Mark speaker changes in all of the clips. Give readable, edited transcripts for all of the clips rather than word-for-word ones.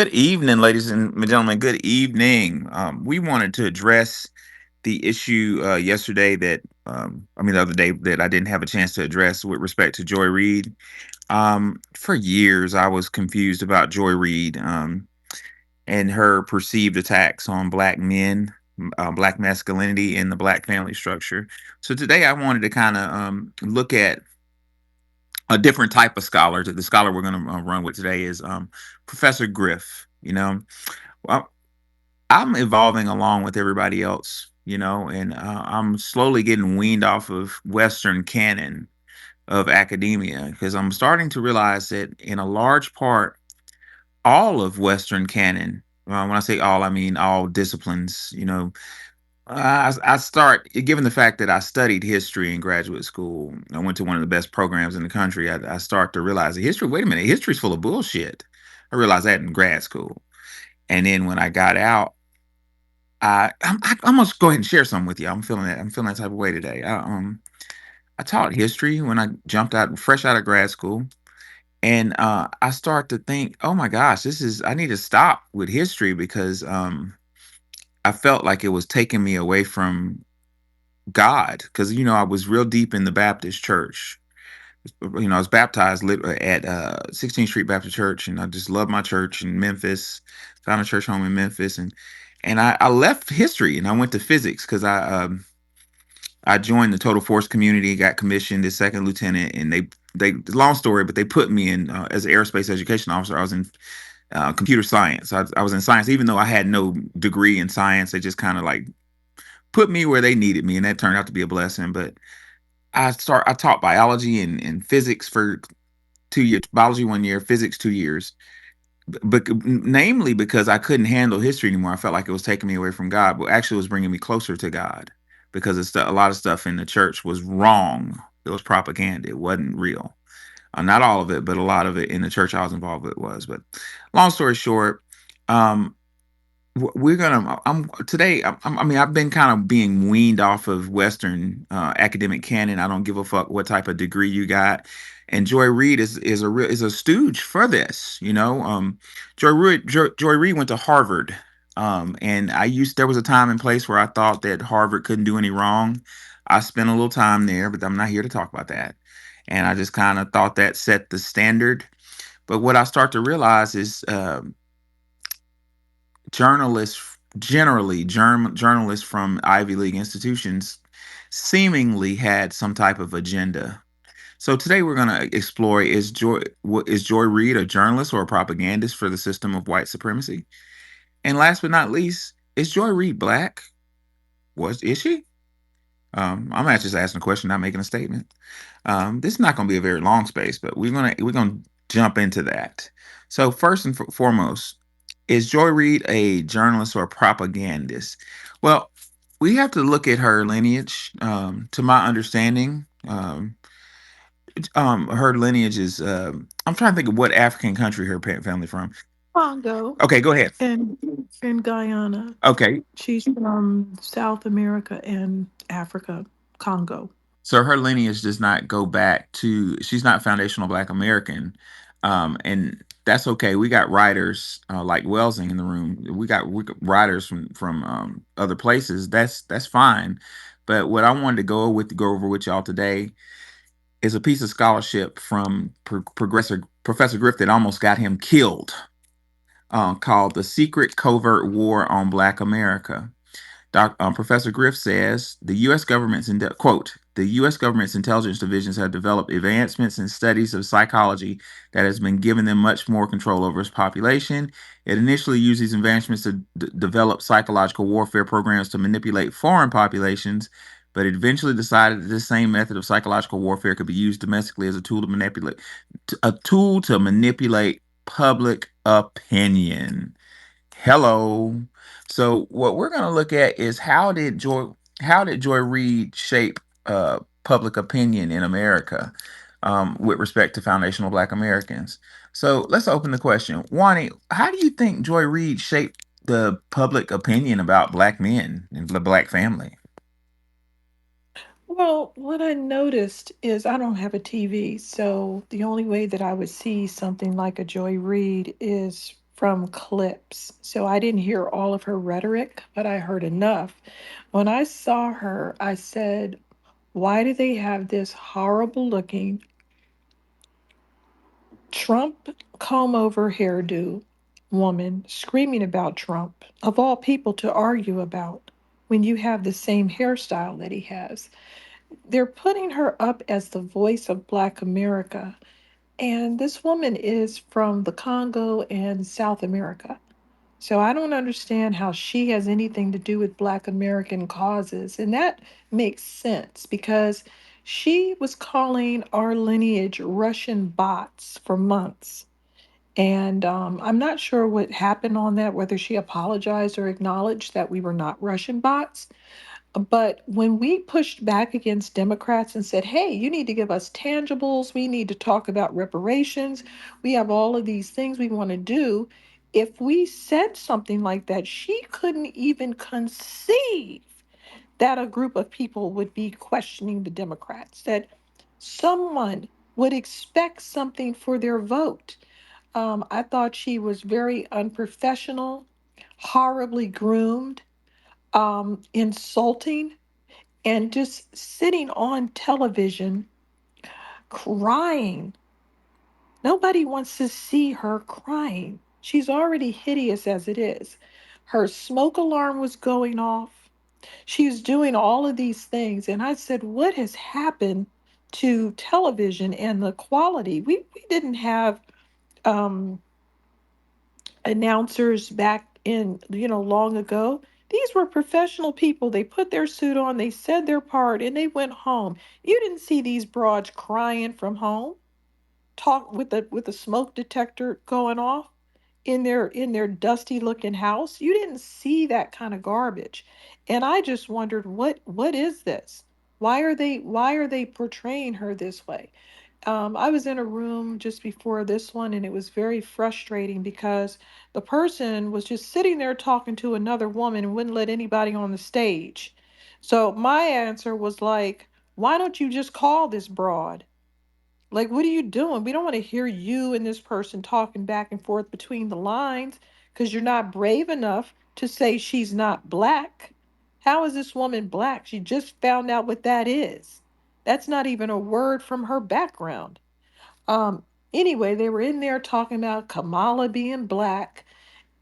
Speaker 1: Good evening, ladies and gentlemen. Good evening. We wanted to address the issue yesterday the other day that I didn't have a chance to address with respect to Joy Reid. For years, I was confused about Joy Reid and her perceived attacks on black men, black masculinity, and the black family structure. So today, I wanted to kind of look at a different type of scholar. The scholar we're going to run with today is Professor Griff. Well, I'm evolving along with everybody else, and I'm slowly getting weaned off of Western canon of academia because I'm starting to realize that in a large part, all of Western canon, when I say all, I mean all disciplines, I start, given the fact that I studied history in graduate school, I went to one of the best programs in the country. I start to realize that history, wait a minute, history's full of bullshit. I realized that in grad school. And then when I got out, I'm gonna go ahead and share some with you. I'm feeling that. I'm feeling that type of way today. I taught history when I jumped out, fresh out of grad school, and I start to think, oh my gosh, I need to stop with history because I felt like it was taking me away from God because I was real deep in the Baptist church. I was baptized at 16th Street Baptist Church, and I just loved my church in Memphis. Found a church home in Memphis, and I left history and I went to physics because I joined the total force community, got commissioned as second lieutenant, and they long story, but they put me in as an aerospace education officer. I was in computer science. I was in science, even though I had no degree in science. They just kind of like put me where they needed me, and that turned out to be a blessing. But I taught biology and physics for 2 years, biology 1 year, physics 2 years. But namely because I couldn't handle history anymore. I felt like it was taking me away from God, but actually it was bringing me closer to God because a lot of stuff in the church was wrong. It was propaganda. It wasn't real. Not all of it, but a lot of it in the church I was involved with was. But long story short, um, we're gonna. I'm today. I mean, I've been kind of being weaned off of Western academic canon. I don't give a fuck what type of degree you got. And Joy Reid is a stooge for this. Joy Reid went to Harvard. And there was a time and place where I thought that Harvard couldn't do any wrong. I spent a little time there, but I'm not here to talk about that. And I just kind of thought that set the standard. But what I start to realize is journalists generally journalists from Ivy League institutions seemingly had some type of agenda. So today we're going to explore is Joy Reid a journalist or a propagandist for the system of white supremacy? And last but not least, is Joy Reid black? Was is she? I'm not just asking a question, not making a statement. This is not going to be a very long space, but we're gonna jump into that. So first and foremost, is Joy Reid a journalist or a propagandist? Well, we have to look at her lineage. To my understanding, her lineage is. I'm trying to think of what African country her family from.
Speaker 2: Congo
Speaker 1: Okay, go ahead.
Speaker 2: and Guyana.
Speaker 1: Okay,
Speaker 2: She's from South America and Africa, Congo.
Speaker 1: so her lineage does not go back to. She's not foundational Black American, and that's okay. We got writers like Welsing in the room. We got writers from other places. That's fine. But what I wanted to go over with y'all today is a piece of scholarship from Progressor Professor Griff that almost got him killed, called "The Secret Covert War on Black America." Professor Griff says the U.S. quote, the U.S. government's intelligence divisions have developed advancements in studies of psychology that has been giving them much more control over its population. It initially used these advancements to develop psychological warfare programs to manipulate foreign populations, but it eventually decided that this same method of psychological warfare could be used domestically as a tool to manipulate public opinion. Hello. So what we're going to look at is how did Joy Reid shape public opinion in America with respect to foundational Black Americans. So let's open the question. Wani, how do you think Joy Reid shaped the public opinion about Black men and the Black family?
Speaker 2: Well, what I noticed is I don't have a TV, so the only way that I would see something like a Joy Reid is from clips. So I didn't hear all of her rhetoric, but I heard enough. When I saw her, I said, why do they have this horrible looking Trump comb over hairdo woman screaming about Trump, of all people to argue about, when you have the same hairstyle that he has? They're putting her up as the voice of Black America. And this woman is from the Congo and South America. So I don't understand how she has anything to do with Black American causes. And that makes sense because she was calling our lineage Russian bots for months. And I'm not sure what happened on that, whether she apologized or acknowledged that we were not Russian bots. But when we pushed back against Democrats and said, hey, you need to give us tangibles, we need to talk about reparations, we have all of these things we want to do. If we said something like that, she couldn't even conceive that a group of people would be questioning the Democrats, that someone would expect something for their vote. I thought she was very unprofessional, horribly groomed, insulting, and just sitting on television crying. Nobody wants to see her crying. She's already hideous as it is. Her smoke alarm was going off. She's doing all of these things. And I said, what has happened to television and the quality? We didn't have um, announcers back in, long ago. These were professional people. They put their suit on, they said their part, and they went home. You didn't see these broads crying from home, talk with the smoke detector going off in their dusty looking house. You didn't see that kind of garbage. And I just wondered, what is this? Why are they portraying her this way? I was in a room just before this one, and it was very frustrating because the person was just sitting there talking to another woman and wouldn't let anybody on the stage. So my answer was like, why don't you just call this broad? Like, what are you doing? We don't want to hear you and this person talking back and forth between the lines because you're not brave enough to say she's not black. How is this woman black? She just found out what that is. That's not even a word from her background. Um, anyway, they were in there talking about Kamala being black,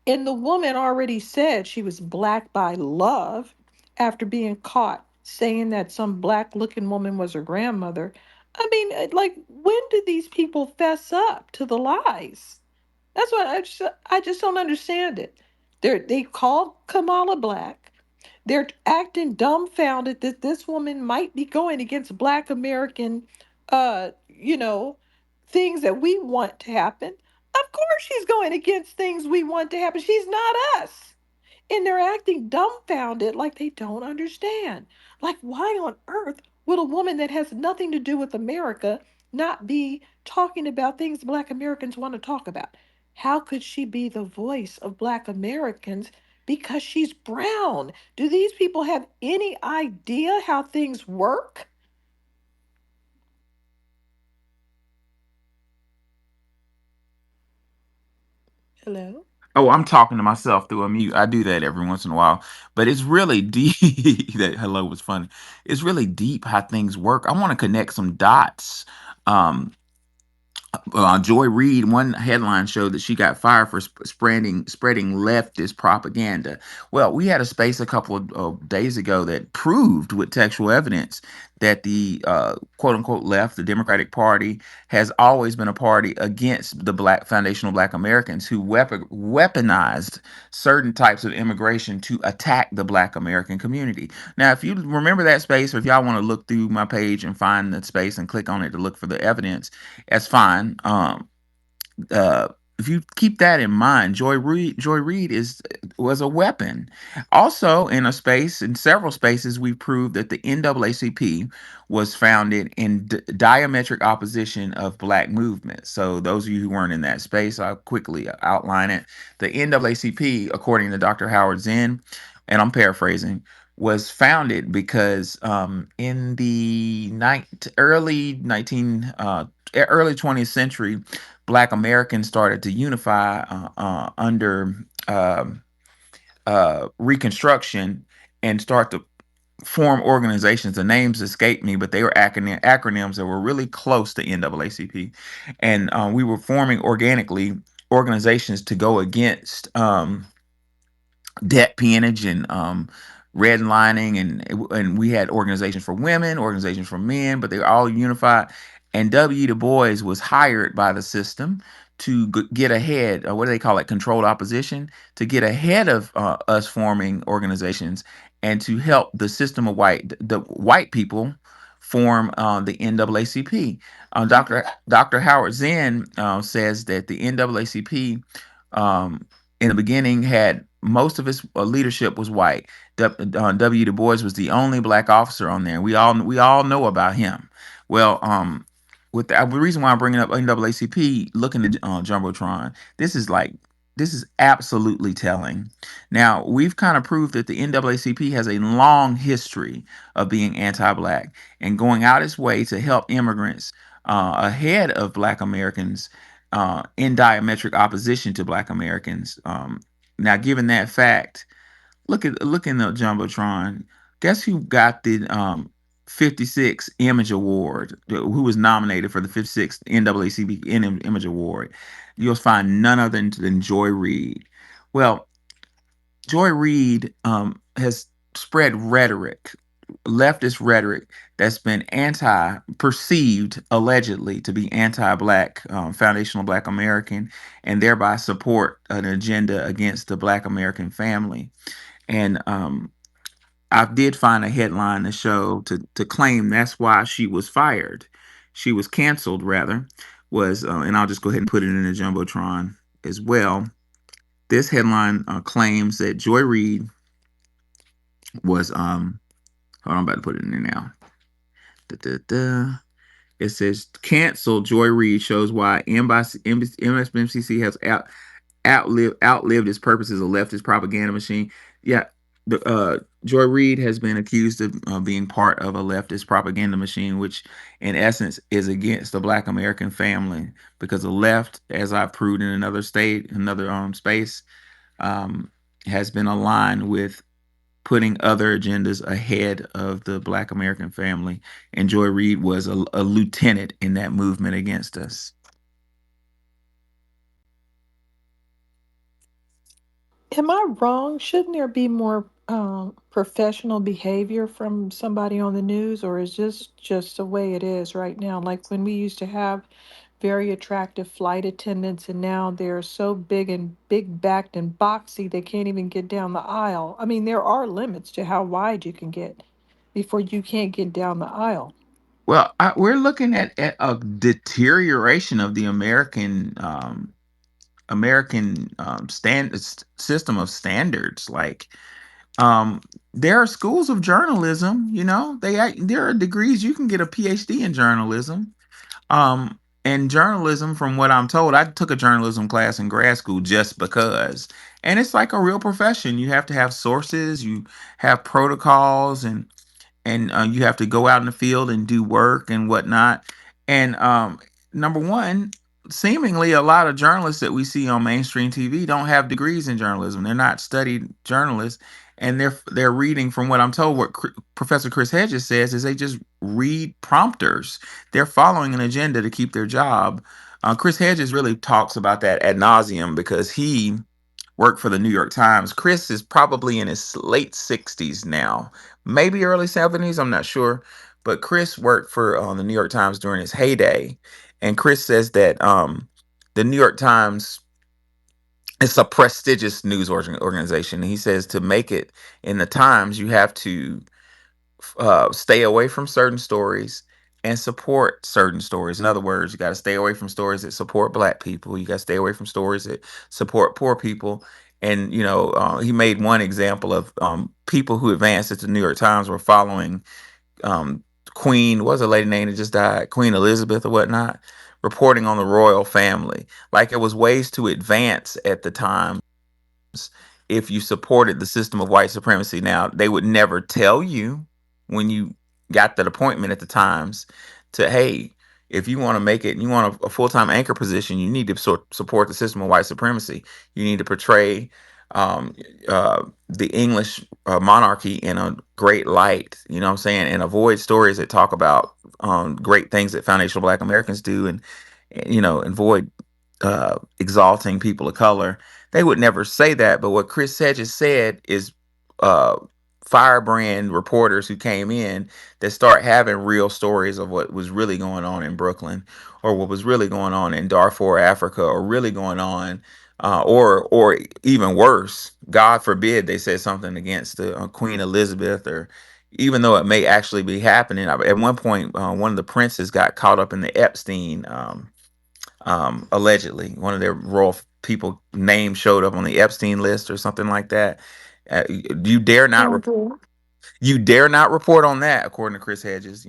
Speaker 2: and the woman already said she was black by love after being caught saying that some black looking woman was her grandmother. I mean, like, when did these people fess up to the lies? That's what I just don't understand it. They called Kamala black. They're acting dumbfounded that this woman might be going against Black American, things that we want to happen. Of course, she's going against things we want to happen. She's not us. And they're acting dumbfounded like they don't understand. Like, why on earth would a woman that has nothing to do with America not be talking about things Black Americans want to talk about? How could she be the voice of Black Americans because she's brown? Do these people have any idea how things work? Hello?
Speaker 1: Oh, I'm talking to myself through a mute. I do that every once in a while, but it's really deep. That hello was funny. It's really deep how things work. I want to connect some dots. Um, Joy Reid, one headline showed that she got fired for spreading leftist propaganda. Well, we had a space a couple of days ago that proved with textual evidence that the quote unquote left, the Democratic Party, has always been a party against the black foundational Black Americans who weaponized certain types of immigration to attack the Black American community. Now, if you remember that space, or if y'all want to look through my page and find the space and click on it to look for the evidence, that's fine. Uh, if you keep that in mind, Joy Reid is was a weapon. Also, in several spaces, we proved that the NAACP was founded in diametric opposition of Black movement. So, those of you who weren't in that space, I'll quickly outline it. The NAACP, according to Dr. Howard Zinn, and I'm paraphrasing, was founded because early 20th century, Black Americans started to unify under um Reconstruction and start to form organizations. The names escape me, but they were acronyms that were really close to NAACP, and we were forming organically organizations to go against debt peonage and redlining, and we had organizations for women, organizations for men, but they were all unified. And W. Du Bois was hired by the system to get ahead. What do they call it? Controlled opposition, to get ahead of us forming organizations and to help the system of the white people form the NAACP. Dr. Howard Zinn says that the NAACP in the beginning had most of its leadership was white. W. Du Bois was the only black officer on there. We all know about him. Well, with the reason why I'm bringing up NAACP, looking at jumbotron, this is absolutely telling. Now we've kind of proved that the NAACP has a long history of being anti-black and going out its way to help immigrants ahead of black Americans in diametric opposition to Black Americans. Now, given that fact, look in the jumbotron. Guess who got the 56 Image Award? Who was nominated for the 56th NAACP Image Award? You'll find none other than Joy Reid. Well, Joy Reid has spread rhetoric, leftist rhetoric that's been perceived allegedly to be anti-black, foundational Black American, and thereby support an agenda against the Black American family. And I did find a headline to show to claim that's why she was fired. She was canceled, rather. And I'll just go ahead and put it in the jumbotron as well. This headline claims that Joy Reid was hold on, I'm about to put it in there now. Da, da, da. It says cancel. Joy Reid shows why MSNBC has outlived its purpose as a leftist propaganda machine. Yeah, the Joy Reid has been accused of being part of a leftist propaganda machine, which in essence is against the Black American family, because the left, as I've proved in another space, um, has been aligned with putting other agendas ahead of the Black American family. And Joy Reid was a lieutenant in that movement against us.
Speaker 2: Am I wrong? Shouldn't there be more professional behavior from somebody on the news, or is this just the way it is right now? Like when we used to have very attractive flight attendants, and now they're so big backed and boxy they can't even get down the aisle. I mean, there are limits to how wide you can get before you can't get down the aisle.
Speaker 1: Well, we're looking at a deterioration of the American system of standards. Like, um, there are schools of journalism. There are degrees. You can get a PhD in journalism. And journalism, from what I'm told, I took a journalism class in grad school just because, and it's like a real profession. You have to have sources, you have protocols, and you have to go out in the field and do work and whatnot. And number one, seemingly a lot of journalists that we see on mainstream TV don't have degrees in journalism. They're not studied journalists, and they're reading, from what I'm told. What Professor Chris Hedges says is they just read prompters. They're following an agenda to keep their job. Chris Hedges really talks about that ad nauseum because he worked for the New York Times. Chris is probably in his late 60s now, maybe early 70s, I'm not sure. But Chris worked for the New York Times during his heyday. And Chris says that the New York Times is a prestigious news organization. He says to make it in the Times, you have to stay away from certain stories and support certain stories. In other words, you got to stay away from stories that support Black people. You got to stay away from stories that support poor people. And he made one example of people who advanced at the New York Times were following um, Queen. What was a lady name that just died? Queen Elizabeth or whatnot, reporting on the royal family. Like, it was ways to advance at the time if you supported the system of white supremacy. Now, they would never tell you when you got that appointment at the Times to, hey, If you want to make it, you want a full time anchor position, you need to support the system of white supremacy. You need to portray um, the English monarchy in a great light. You know what I'm saying, and avoid stories that talk about great things that foundational Black Americans do, and avoid exalting people of color. They would never say that, but what Chris Hedges said is uh, firebrand reporters who came in that start having real stories of what was really going on in Brooklyn, or what was really going on in Darfur, Africa, or really going on, or even worse, God forbid, they said something against the Queen Elizabeth, or even though it may actually be happening. At one point, one of the princes got caught up in the Epstein. Allegedly, one of their royal people name showed up on the Epstein list or something like that. You dare not
Speaker 2: Andrew.
Speaker 1: you dare not report on that, according to Chris Hedges.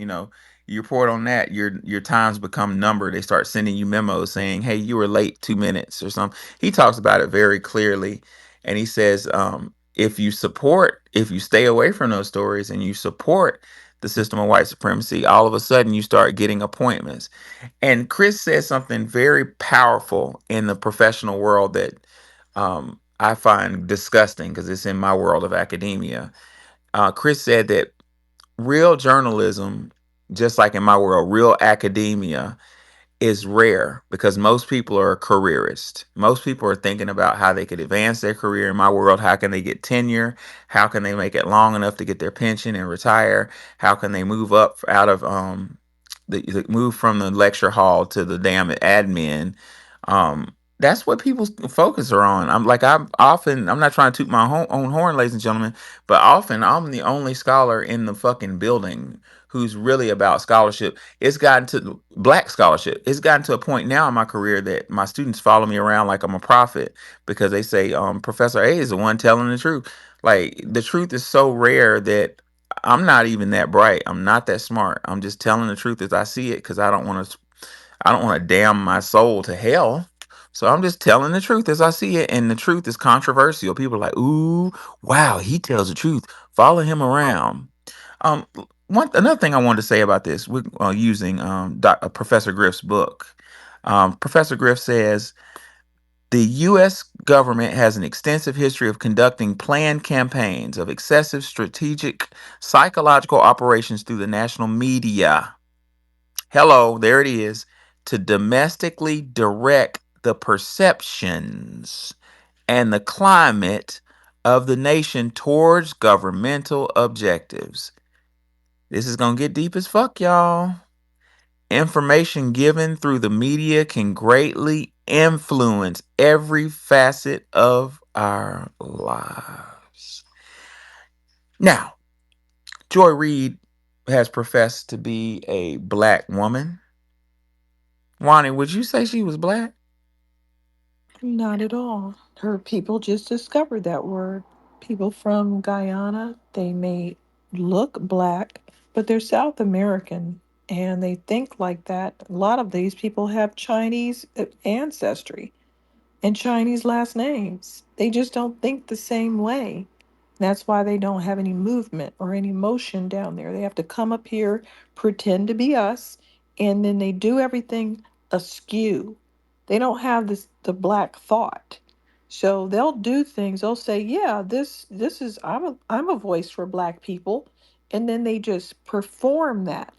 Speaker 1: You report on that, your times become numbered. They start sending you memos saying, "Hey, you were late 2 minutes" or something. He talks about it very clearly, and he says, if you stay away from those stories and you support the system of white supremacy, all of a sudden you start getting appointments. And Chris says something very powerful in the professional world that I find disgusting because it's in my world of academia. Chris said that real journalism, just like in my world, real academia is rare because most people are careerists. Most people are thinking about how they could advance their career. In my world, how can they get tenure? How can they make it long enough to get their pension and retire? How can they move up out of move from the lecture hall to the damn admin? That's what people's focus are on. I'm not trying to toot my own horn, ladies and gentlemen, but often I'm the only scholar in the fucking building who's really about scholarship. It's gotten to Black scholarship. It's gotten to a point now in my career that my students follow me around like I'm a prophet because they say, Professor A is the one telling the truth. Like, the truth is so rare that I'm not even that bright. I'm not that smart. I'm just telling the truth as I see it because I don't want to damn my soul to hell. So I'm just telling the truth as I see it, and the truth is controversial. People are like, "Ooh, wow, he tells the truth. Follow him around." Um, another thing I wanted to say about this, we're using Professor Griff's book. Professor Griff says the U.S. government has an extensive history of conducting planned campaigns of excessive strategic psychological operations through the national media. Hello, there it is. To domestically direct the perceptions and the climate of the nation towards governmental objectives. This is going to get deep as fuck, y'all. Information given through the media can greatly influence every facet of our lives. Now, Joy Reid has professed to be a black woman. Wani, would you say she was black?
Speaker 2: Not at all. Her people just discovered that word. People from Guyana, they may look black, but they're South American and they think like that. A lot of these people have Chinese ancestry and Chinese last names. They just don't think the same way. That's why they don't have any movement or any motion down there. They have to come up here, pretend to be us, and then they do everything askew. They don't have the black thought. So they'll do things. They'll say, "Yeah, this is I'm a voice for black people." And then they just perform that.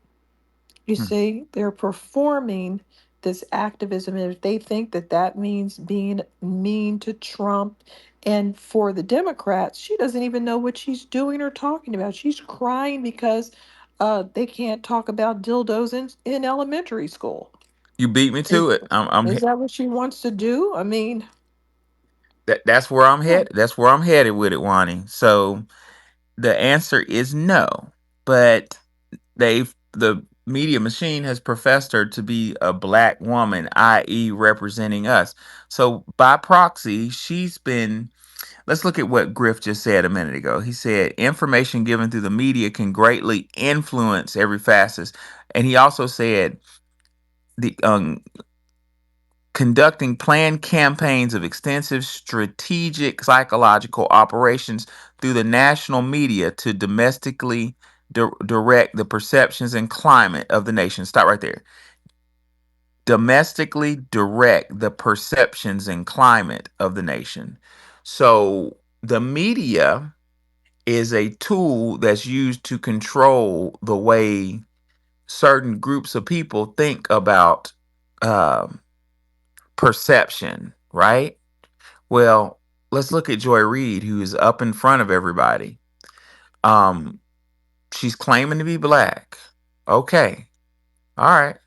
Speaker 2: You
Speaker 1: Hmm.
Speaker 2: see, they're performing this activism, and if they think that that means being mean to Trump, and for the Democrats, she doesn't even know what she's doing or talking about. She's crying because they can't talk about dildos in elementary school.
Speaker 1: You beat me
Speaker 2: Is
Speaker 1: to it. I'm
Speaker 2: is that what she wants to do? I mean,
Speaker 1: that's where I'm
Speaker 2: yeah.
Speaker 1: headed. That's where I'm headed with it, Wani. So the answer is no. But the media machine has professed her to be a black woman, i.e., representing us. So by proxy, she's been. Let's look at what Griff just said a minute ago. He said information given through the media can greatly influence every facet, and he also said the conducting planned campaigns of extensive strategic psychological operations through the national media to domestically direct the perceptions and climate of the nation. Stop right there. domestically direct the perceptions and climate of the nation. So the media is a tool that's used to control the way certain groups of people think about um, perception, right? Well, let's look at Joy Reid, who is up in front of everybody. Um, she's claiming to be black. Okay. All right.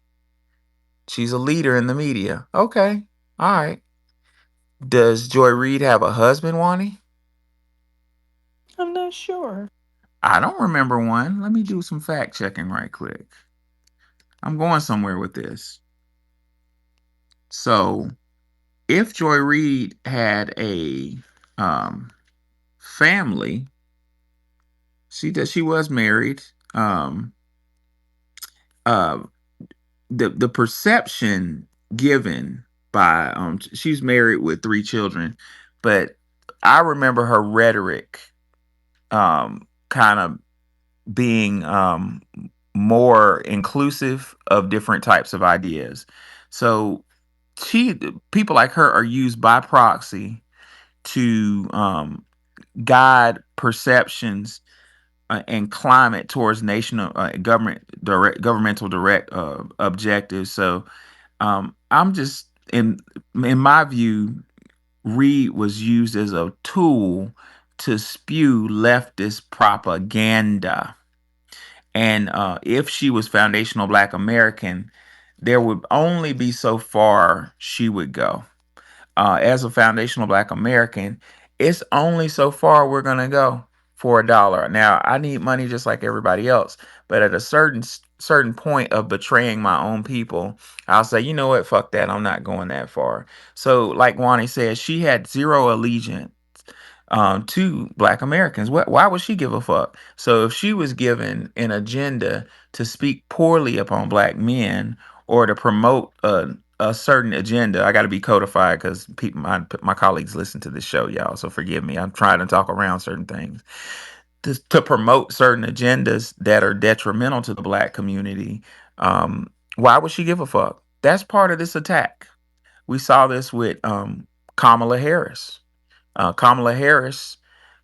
Speaker 1: She's a leader in the media. Okay. All right. Does Joy Reid have a husband, Wani?
Speaker 2: I'm not sure.
Speaker 1: I don't remember one. Let me do some fact checking right quick. I'm going somewhere with this. So, if Joy Reid had a um, family, she was married. Um, uh, the perception given by she's married with three children, but I remember her rhetoric kind of being more inclusive of different types of ideas. So she people like her are used by proxy to guide perceptions and climate towards national governmental direct objectives. So I'm just in my view, Reed was used as a tool to spew leftist propaganda. And if she was foundational Black American, there would only be so far she would go. As a foundational Black American, it's only so far we're gonna go for $1. Now, I need money just like everybody else, but at a certain point of betraying my own people, I'll say, you know what, fuck that, I'm not going that far. So, like Wani said, she had zero allegiance to Black Americans. Why would she give a fuck? So if she was given an agenda to speak poorly upon Black men or to promote a certain agenda, I got to be codified because people, my colleagues listen to this show, y'all. So forgive me. I'm trying to talk around certain things to promote certain agendas that are detrimental to the Black community. Why would she give a fuck? That's part of this attack. We saw this with Kamala Harris. Kamala Harris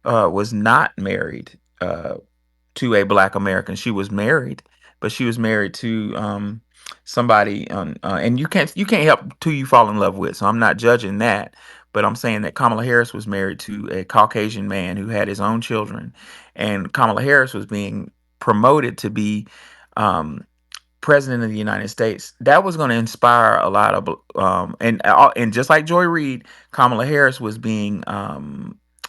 Speaker 1: was not married to a Black American. She was married, but she was married to somebody, and you can't help who you fall in love with. So I'm not judging that, but I'm saying that Kamala Harris was married to a Caucasian man who had his own children, and Kamala Harris was being promoted to be um, president of the United States. That was going to inspire a lot of and just like Joy Reid, Kamala Harris was being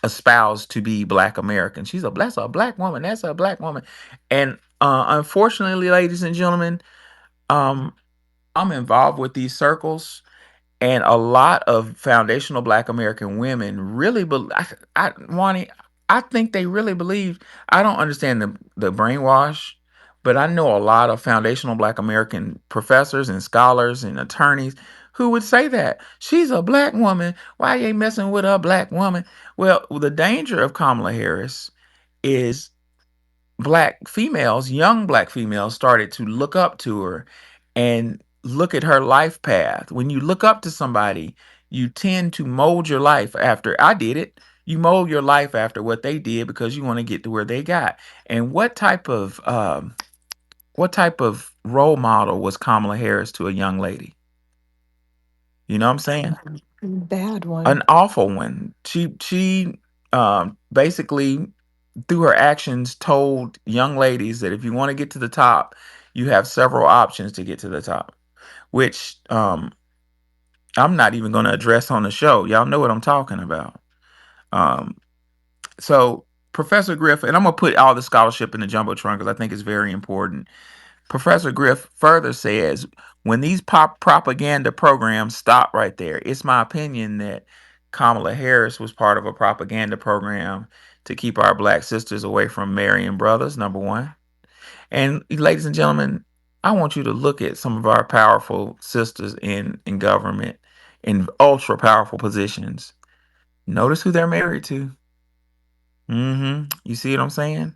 Speaker 1: espoused to be Black American. That's a Black woman. That's a Black woman, and unfortunately, ladies and gentlemen, um, I'm involved with these circles, and a lot of foundational Black American women really believe. Wani, I think they really believe. I don't understand the brainwash, but I know a lot of foundational Black American professors and scholars and attorneys who would say that she's a Black woman. Why you ain't messing with a Black woman? Well, the danger of Kamala Harris is Black females, young Black females, started to look up to her and look at her life path. When you look up to somebody, you tend to mold your life after. I did it. You mold your life after what they did because you want to get to where they got. And what type of role model was Kamala Harris to a young lady? You know what I'm saying?
Speaker 2: Bad
Speaker 1: An
Speaker 2: one.
Speaker 1: awful one. She basically through her actions told young ladies that if you want to get to the top, you have several options to get to the top, which I'm not even going to address on the show. Y'all know what I'm talking about. Um, so Professor Griff, and I'm going to put all the scholarship in the jumbotron because I think it's very important. Professor Griff further says when these pop propaganda programs stop right there, it's my opinion that Kamala Harris was part of a propaganda program to keep our Black sisters away from marrying brothers, number one. And ladies and gentlemen, I want you to look at some of our powerful sisters in government in ultra powerful positions. Notice who they're married to. You see what I'm saying?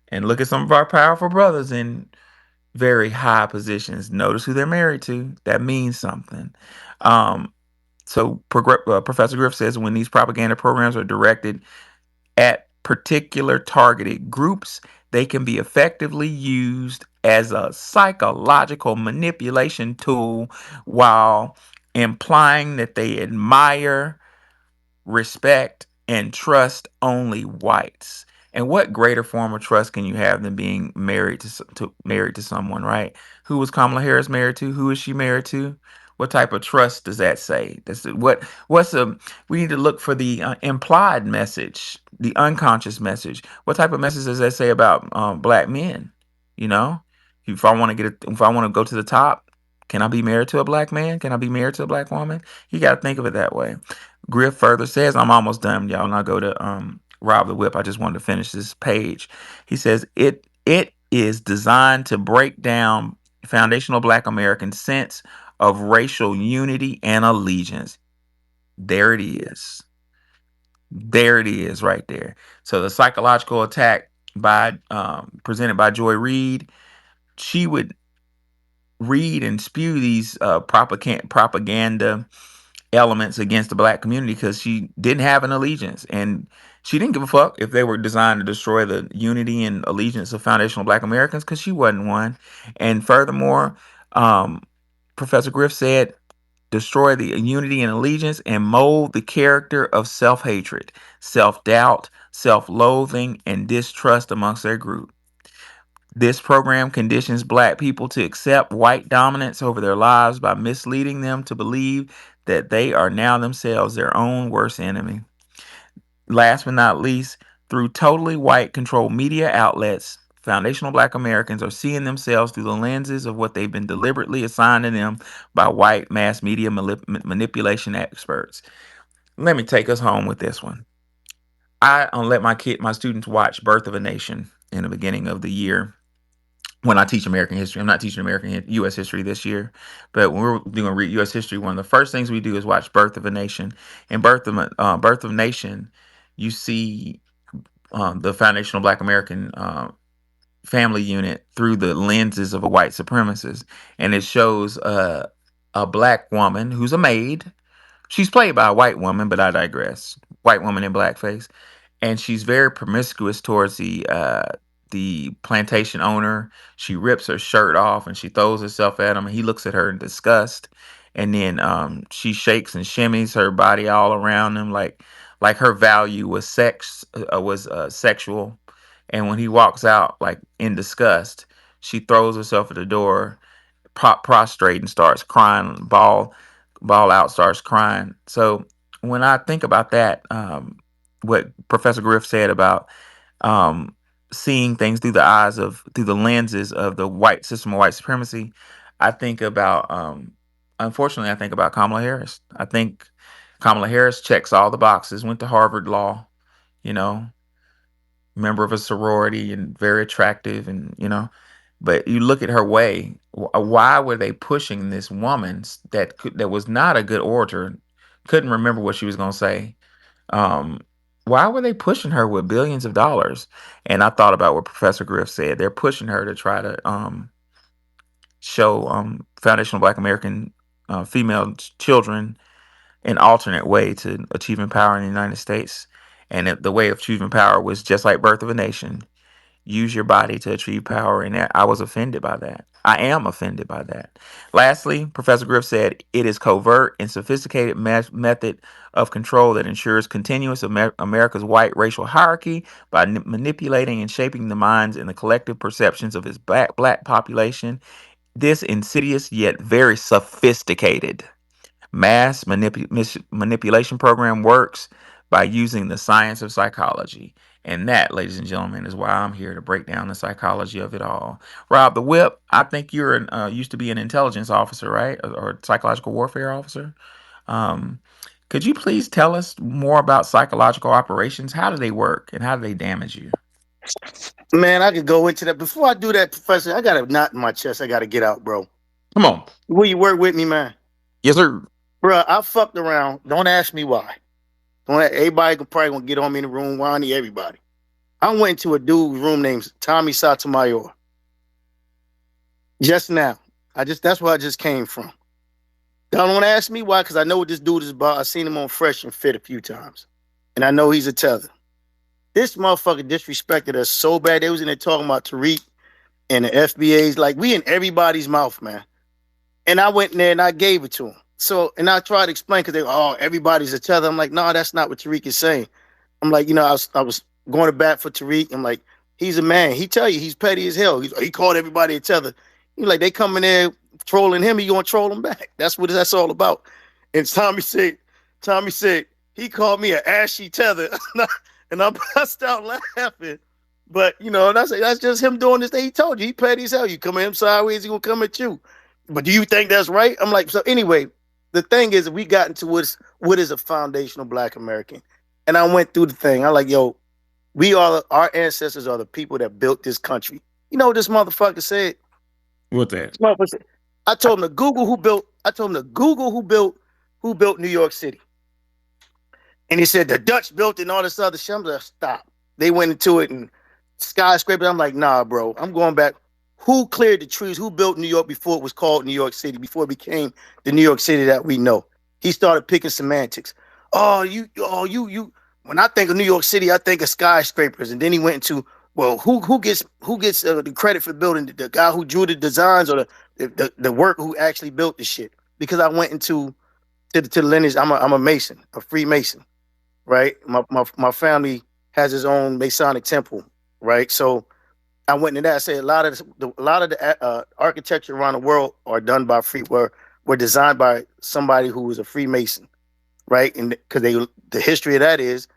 Speaker 1: And look at some of our powerful brothers in very high positions. Notice who they're married to. That means something. Um, Professor Griff says when these propaganda programs are directed at particular targeted groups, they can be effectively used as a psychological manipulation tool while implying that they admire, respect, and trust only whites. And what greater form of trust can you have than being married married to someone, right? Who was Kamala Harris married to? Who is she married to? What type of trust does that say? What's a we need to look for the implied message, the unconscious message. What type of message does that say about black men? You know, if I want to go to the top, can I be married to a black man? Can I be married to a black woman? You got to think of it that way. Griff further says, I'm almost done, y'all, and I'll go to Rob the Whip. I just wanted to finish this page. He says it is designed to break down foundational Black American sense of racial unity and allegiance. There it is. There it is, right there. So the psychological attack by presented by Joy Reid, she would read and spew these propaganda elements against the black community because she didn't have an allegiance, and she didn't give a fuck if they were designed to destroy the unity and allegiance of foundational black Americans because she wasn't one. And furthermore, um, Professor Griff said destroy the unity and allegiance and mold the character of self-hatred, self-doubt, self-loathing, and distrust amongst their group. This program conditions black people to accept white dominance over their lives by misleading them to believe that they are now themselves their own worst enemy. Last but not least, through totally white controlled media outlets, foundational black Americans are seeing themselves through the lenses of what they've been deliberately assigned to them by white mass media manipulation experts. Let me take us home with this one. I let my students watch Birth of a Nation in the beginning of the year when I teach American history. I'm not teaching U.S. history this year, but when we're doing U.S. history, one of the first things we do is watch Birth of a Nation. In Birth of a Nation, you see the foundational Black American family unit through the lenses of a white supremacist, and it shows a black woman who's a maid. She's played by a white woman, but I digress. White woman in blackface, and she's very promiscuous towards the plantation owner. She rips her shirt off and she throws herself at him, and he looks at her in disgust. And then she shakes and shimmies her body all around him, like her value was sexual. And when he walks out, like in disgust, she throws herself at the door, prostrate, and starts crying, ball out, starts crying. So when I think about that, what Professor Griff said about um, seeing things through the lenses of the white system of white supremacy, I think about unfortunately I think about Kamala Harris. I think Kamala Harris checks all the boxes, went to Harvard Law, you know, member of a sorority and very attractive, and but you look at her way. Why were they pushing this woman that was not a good orator, couldn't remember what she was going to say? um, why were they pushing her with billions of dollars? And I thought about what Professor Griff said. They're pushing her to try to show foundational Black American female children an alternate way to achieving power in the United States. And the way of achieving power was just like Birth of a Nation. Use your body to achieve power, and I was offended by that. I am offended by that. Lastly, Professor Griff said it is covert and sophisticated method of control that ensures continuous America's white racial hierarchy by manipulating and shaping the minds and the collective perceptions of its black population. This insidious yet very sophisticated manipulation program works by using the science of psychology. And that, ladies and gentlemen, is why I'm here to break down the psychology of it all. Rob the Whip, I think you're used to be an intelligence officer, right? Or psychological warfare officer. Um, could you please tell us more about psychological operations? How do they work and how do they damage you?
Speaker 3: Man, I could go into that. Before I do that, Professor, I got a knot in my chest. I got to get out, bro.
Speaker 1: Come on.
Speaker 3: Will you work with me, man?
Speaker 1: Yes, sir.
Speaker 3: Bro, I fucked around. Don't ask me why. Everybody can probably gonna get on me in the room. Wani, everybody. I went into a dude's room named Tommy Sotomayor. Just now. That's where I just came from. Don't ask me why, because I know what this dude is about. I seen him on Fresh and Fit a few times. And I know he's a tether. This motherfucker disrespected us so bad. They was in there talking about Tariq and the FBA's. Like, we in everybody's mouth, man. And I went in there and I gave it to him. So, and I tried to explain because they, oh, everybody's a tether. I'm like, no, that's not what Tariq is saying. I'm like, I was going to bat for Tariq. I'm like, he's a man. He tell you he's petty as hell. He called everybody a tether. He's like, they come in there trolling him. He gonna troll them back. That's all about. And Tommy said he called me an ashy tether, and I bust out laughing. But that's just him doing this thing. He told you he petty as hell. You come at him sideways, he gonna come at you. But do you think that's right? I'm like, so anyway, the thing is, we got into what is a foundational Black American, and I went through the thing. I'm like, yo, our ancestors are the people that built this country. You know what this motherfucker said?
Speaker 1: What that?
Speaker 3: This motherfucker said, I told him to Google who built. I told him to Google who built New York City. And he said the Dutch built it and all this other shit. I'm like, stop. They went into it and skyscrapers. I'm like, nah, bro. I'm going back. Who cleared the trees? Who built New York before it was called New York City? Before it became the New York City that we know? He started picking semantics. You. When I think of New York City, I think of skyscrapers. And then he went into, well, who gets the credit for building the guy who drew the designs or the work who actually built the shit? Because I went into to the lineage. I'm a Mason, a Freemason, right? My family has his own Masonic temple, right? So I went into that. I said a lot of the architecture around the world are done by were designed by somebody who was a Freemason, right? And because the history of that is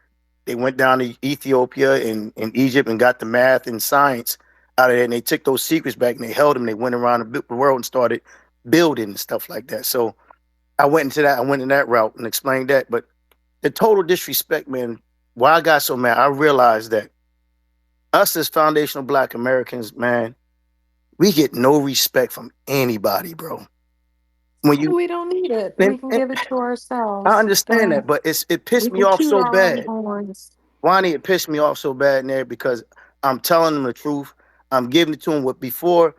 Speaker 3: they went down to Ethiopia and Egypt and got the math and science out of there, and they took those secrets back and they held them. They went around the world and started building and stuff like that. So I went into that. I went in that route and explained that. But the total disrespect, man. Why I got so mad, I realized that us as foundational Black Americans, man, we get no respect from anybody, bro. When you
Speaker 2: We don't need it.
Speaker 3: and,
Speaker 2: We can
Speaker 3: and
Speaker 2: give it to
Speaker 3: I
Speaker 2: ourselves.
Speaker 3: understand that, but it
Speaker 2: We
Speaker 3: pissed me
Speaker 2: can
Speaker 3: off
Speaker 2: toot
Speaker 3: so
Speaker 2: our own
Speaker 3: bad.
Speaker 2: horns.
Speaker 3: Wani, it pissed me off so bad in there because I'm telling them the truth. I'm giving it to them what before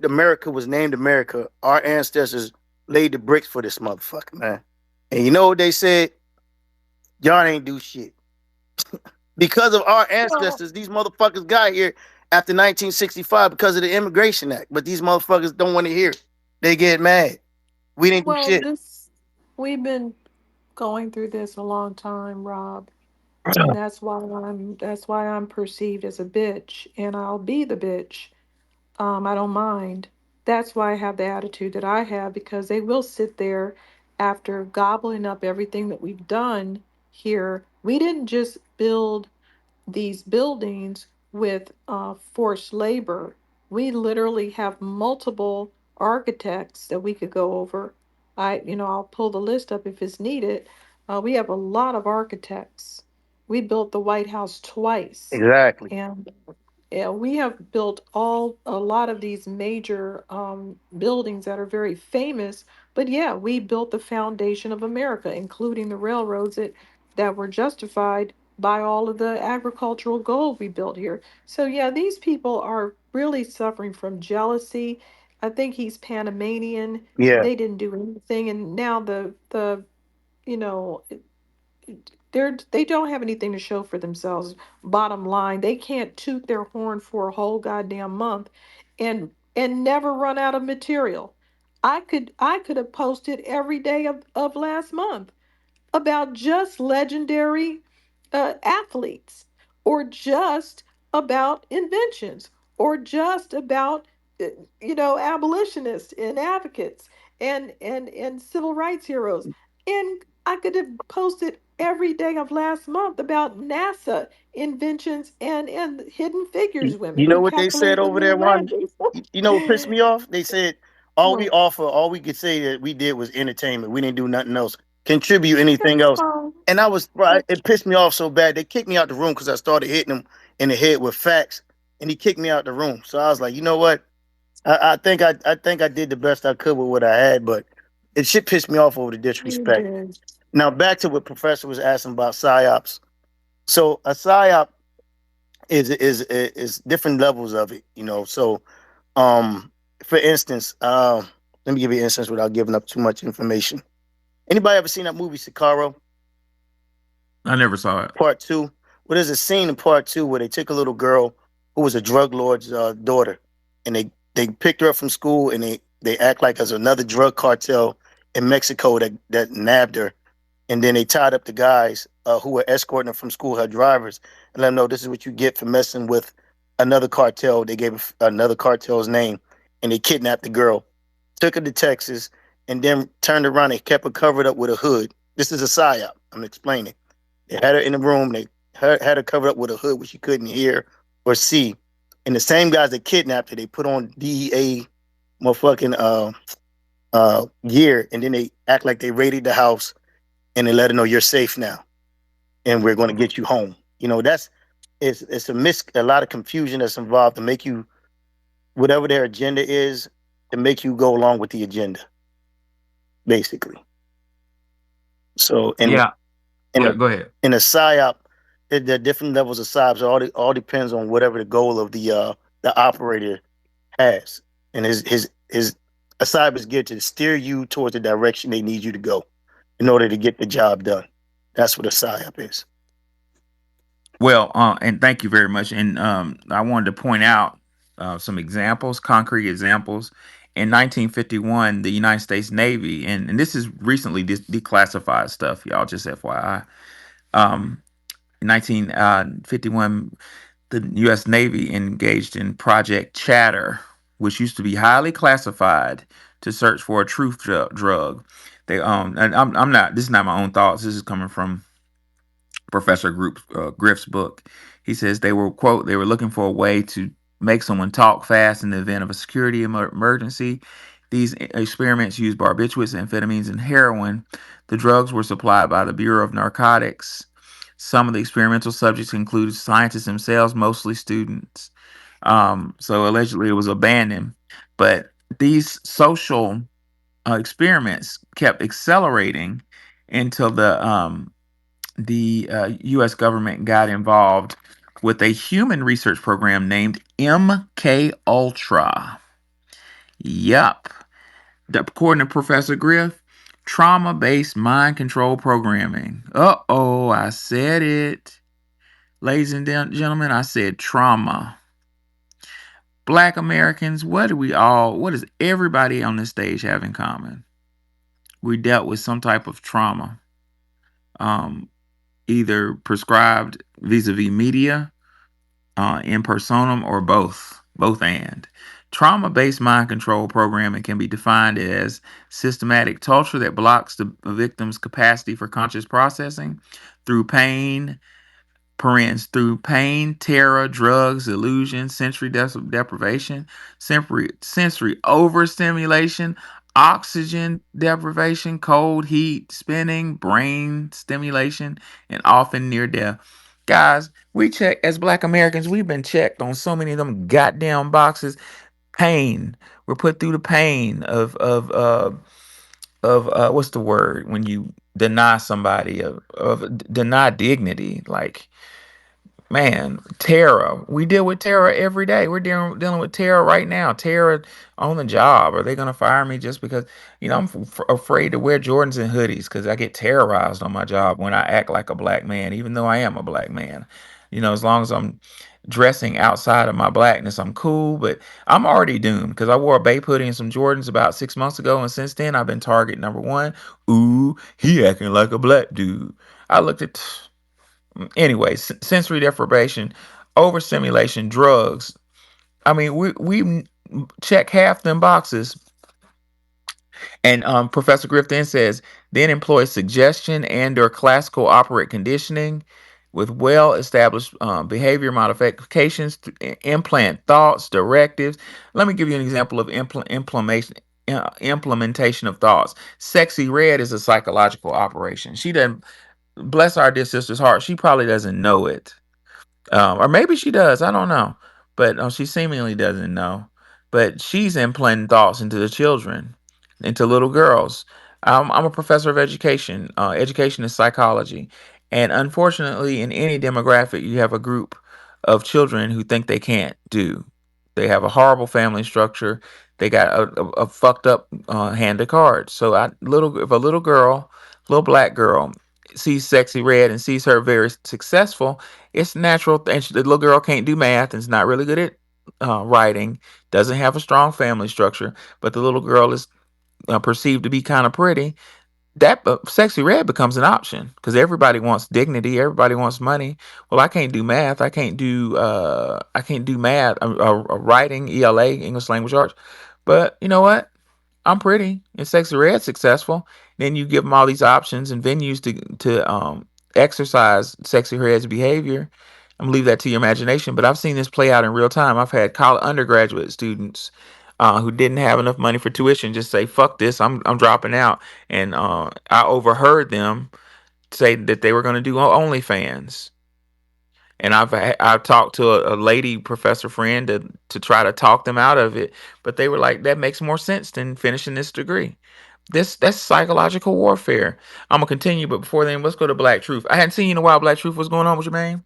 Speaker 3: America was named America, our ancestors laid the bricks for this motherfucker, man. And you know what they said? Y'all ain't do shit. Because of our
Speaker 2: Well,
Speaker 3: ancestors, these motherfuckers got here after 1965 because of the Immigration Act. But these motherfuckers don't want to hear it. They get mad. We didn't do
Speaker 2: well,
Speaker 3: shit.
Speaker 2: this we've been going through this a long time, Rob. And that's why I'm perceived as a bitch, and I'll be the bitch. I don't mind. That's why I have the attitude that I have, because they will sit there after gobbling up everything that we've done here. We didn't just build these buildings with forced labor. We literally have multiple architects that we could go over. I'll pull the list up if it's needed. We have a lot of architects. We built the White House twice,
Speaker 3: Exactly.
Speaker 2: and yeah, we have built a lot of these major buildings that are very famous. But yeah, we built the foundation of America, including the railroads that were justified by all of the agricultural gold we built here. So yeah, these people are really suffering from jealousy. I think he's Panamanian.
Speaker 3: Yeah.
Speaker 2: They didn't do anything, and now the you know they don't have anything to show for themselves. Bottom line, they can't toot their horn for a whole goddamn month and never run out of material. I could have posted every day of last month about just legendary athletes, or just about inventions, or just about uh, abolitionists and advocates and civil rights heroes. And I could have posted every day of last month about NASA inventions and hidden figures women
Speaker 3: You
Speaker 2: who
Speaker 3: know what they said
Speaker 2: calculated the
Speaker 3: over
Speaker 2: moon
Speaker 3: there, Wani?
Speaker 2: landings.
Speaker 3: You know what pissed me off? They said
Speaker 2: Well,
Speaker 3: all we could say that we did was entertainment. We didn't do nothing else, contribute anything
Speaker 2: that's
Speaker 3: else.
Speaker 2: fine.
Speaker 3: And I was right.
Speaker 2: That's
Speaker 3: It pissed me off so bad. They kicked me out the room because I started hitting him in the head with facts, and he kicked me out the room. So I was like, you know what? I think I did the best I could with what I had, but it shit pissed me off over the
Speaker 2: you
Speaker 3: disrespect.
Speaker 2: did.
Speaker 3: Now back to what Professor was asking about psyops. So a psyop is different levels of it, you know. So um for instance, let me give you an instance without giving up too much information. Anybody ever seen that movie Sicaro
Speaker 1: I never saw it.
Speaker 3: Part Two? Well, there's a scene in Part Two where they took a little girl who was a drug lord's daughter, and they picked her up from school, and they act like there's another drug cartel in Mexico that nabbed her, and then they tied up the guys who were escorting her from school, her drivers, and let them know this is what you get for messing with another cartel. They gave another cartel's name, and they kidnapped the girl, took her to Texas, and then turned around and kept her covered up with a hood. This is a psyop. I'm explaining. They had her in the room. They had her covered up with a hood, which she couldn't hear or see. And the same guys that kidnapped her, they put on DEA motherfucking gear, and then they act like they raided the house, and they let her know you're safe now, and we're going to get you home. You know, it's a lot of confusion that's involved to make you whatever their agenda is to make you go along with the agenda, basically. So
Speaker 1: Yeah,
Speaker 3: in
Speaker 1: yeah.
Speaker 3: a
Speaker 1: Go ahead.
Speaker 3: in a psyop, there are different levels of psyops. All depends on whatever the goal of the operator has, and his a psyop is geared to steer you towards the direction they need you to go in order to get the job done. That's what a psyop is.
Speaker 1: Well, and thank you very much. And I wanted to point out some examples, concrete examples. In 1951, the United States Navy, and this is recently declassified stuff, y'all, just FYI. In 1951, the U.S. Navy engaged in Project Chatter, which used to be highly classified to search for a truth drug. They and I'm not. This is not my own thoughts. This is coming from Professor Griff's book. He says they were, quote, they were looking for a way to make someone talk fast in the event of a security emergency. These experiments used barbiturates, amphetamines, and heroin. The drugs were supplied by the Bureau of Narcotics. Some of the experimental subjects included scientists themselves, mostly students. So allegedly it was abandoned. But these social experiments kept accelerating until the U.S. government got involved with a human research program named MK Ultra. Yup. According to Professor Griff, trauma-based mind control programming. Uh-oh, I said it. Ladies and gentlemen, I said trauma. Black Americans, what does everybody on this stage have in common? We dealt with some type of trauma. Um, Either prescribed vis-a-vis media, in personam, or both and. Trauma-based mind control programming can be defined as systematic torture that blocks the victim's capacity for conscious processing through pain, through pain, terror, drugs, illusion, sensory deprivation, sensory overstimulation, oxygen deprivation, cold, heat, spinning, brain stimulation, and often near death. Guys, we check as Black Americans. We've been checked on so many of them goddamn boxes. Pain. We're put through the pain of what's the word when you deny somebody deny dignity, like, man, terror. We deal with terror every day. We're dealing with terror right now. Terror on the job. Are they going to fire me just because, I'm afraid to wear Jordans and hoodies because I get terrorized on my job when I act like a black man, even though I am a black man. As long as I'm dressing outside of my blackness, I'm cool, but I'm already doomed because I wore a Bape hoodie and some Jordans about 6 months ago. And since then, I've been target number one. Ooh, he acting like a black dude. I looked at. Anyway, sensory deprivation, overstimulation, drugs. I mean, we check half them boxes. And Professor Griff then says, then employ suggestion and or classical operant conditioning with well-established behavior modifications to implant thoughts, directives. Let me give you an example of implementation of thoughts. Sexy Red is a psychological operation. She doesn't, bless our dear sister's heart, she probably doesn't know it. Or maybe she does. I don't know. But she seemingly doesn't know. But she's implanting thoughts into the children, into little girls. I'm a professor of education. Education is psychology. And unfortunately, in any demographic, you have a group of children who think they can't do. They have a horrible family structure. they got a fucked up hand of cards. So if a little black girl sees Sexy Red and sees her very successful, it's natural. And the little girl can't do math and is not really good at writing, doesn't have a strong family structure, but the little girl is perceived to be kind of pretty. That Sexy Red becomes an option because everybody wants dignity, everybody wants money. Well, I can't do math, I can't do math, writing, ELA, English language arts. But you know what? I'm pretty and Sexy Red successful. Then you give them all these options and venues to exercise Sexy Red's behavior. I'm gonna leave that to your imagination, but I've seen this play out in real time. I've had college undergraduate students who didn't have enough money for tuition just say, "Fuck this, I'm dropping out," and I overheard them say that they were going to do OnlyFans. And I've talked to a lady professor friend to try to talk them out of it, but they were like, "That makes more sense than finishing this degree." That's psychological warfare. I'm gonna continue, but before then, let's go to Black Truth. I hadn't seen you in a while. Black Truth, what's going on with your man?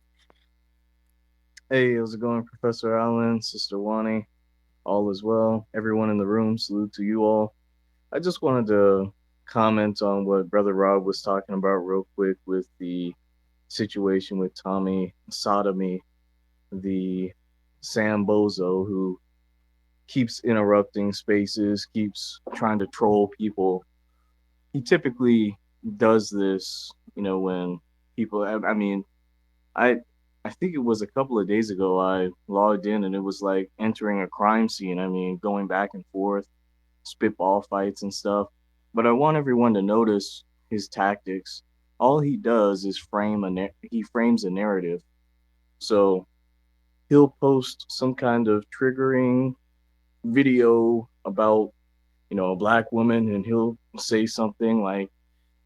Speaker 4: Hey, how's it going, Professor Allen, Sister Wani? All is well. Everyone in the room, salute to you all. I just wanted to comment on what Brother Rob was talking about real quick with the situation with Tommy Sodomy, the Sam Bozo, who keeps interrupting spaces, keeps trying to troll people. He typically does this, when people, I mean, I I think it was a couple of days ago I logged in and it was like entering a crime scene. I mean, going back and forth, spitball fights and stuff. But I want everyone to notice his tactics. All he does is he frames a narrative. So he'll post some kind of triggering video about, a black woman, and he'll say something like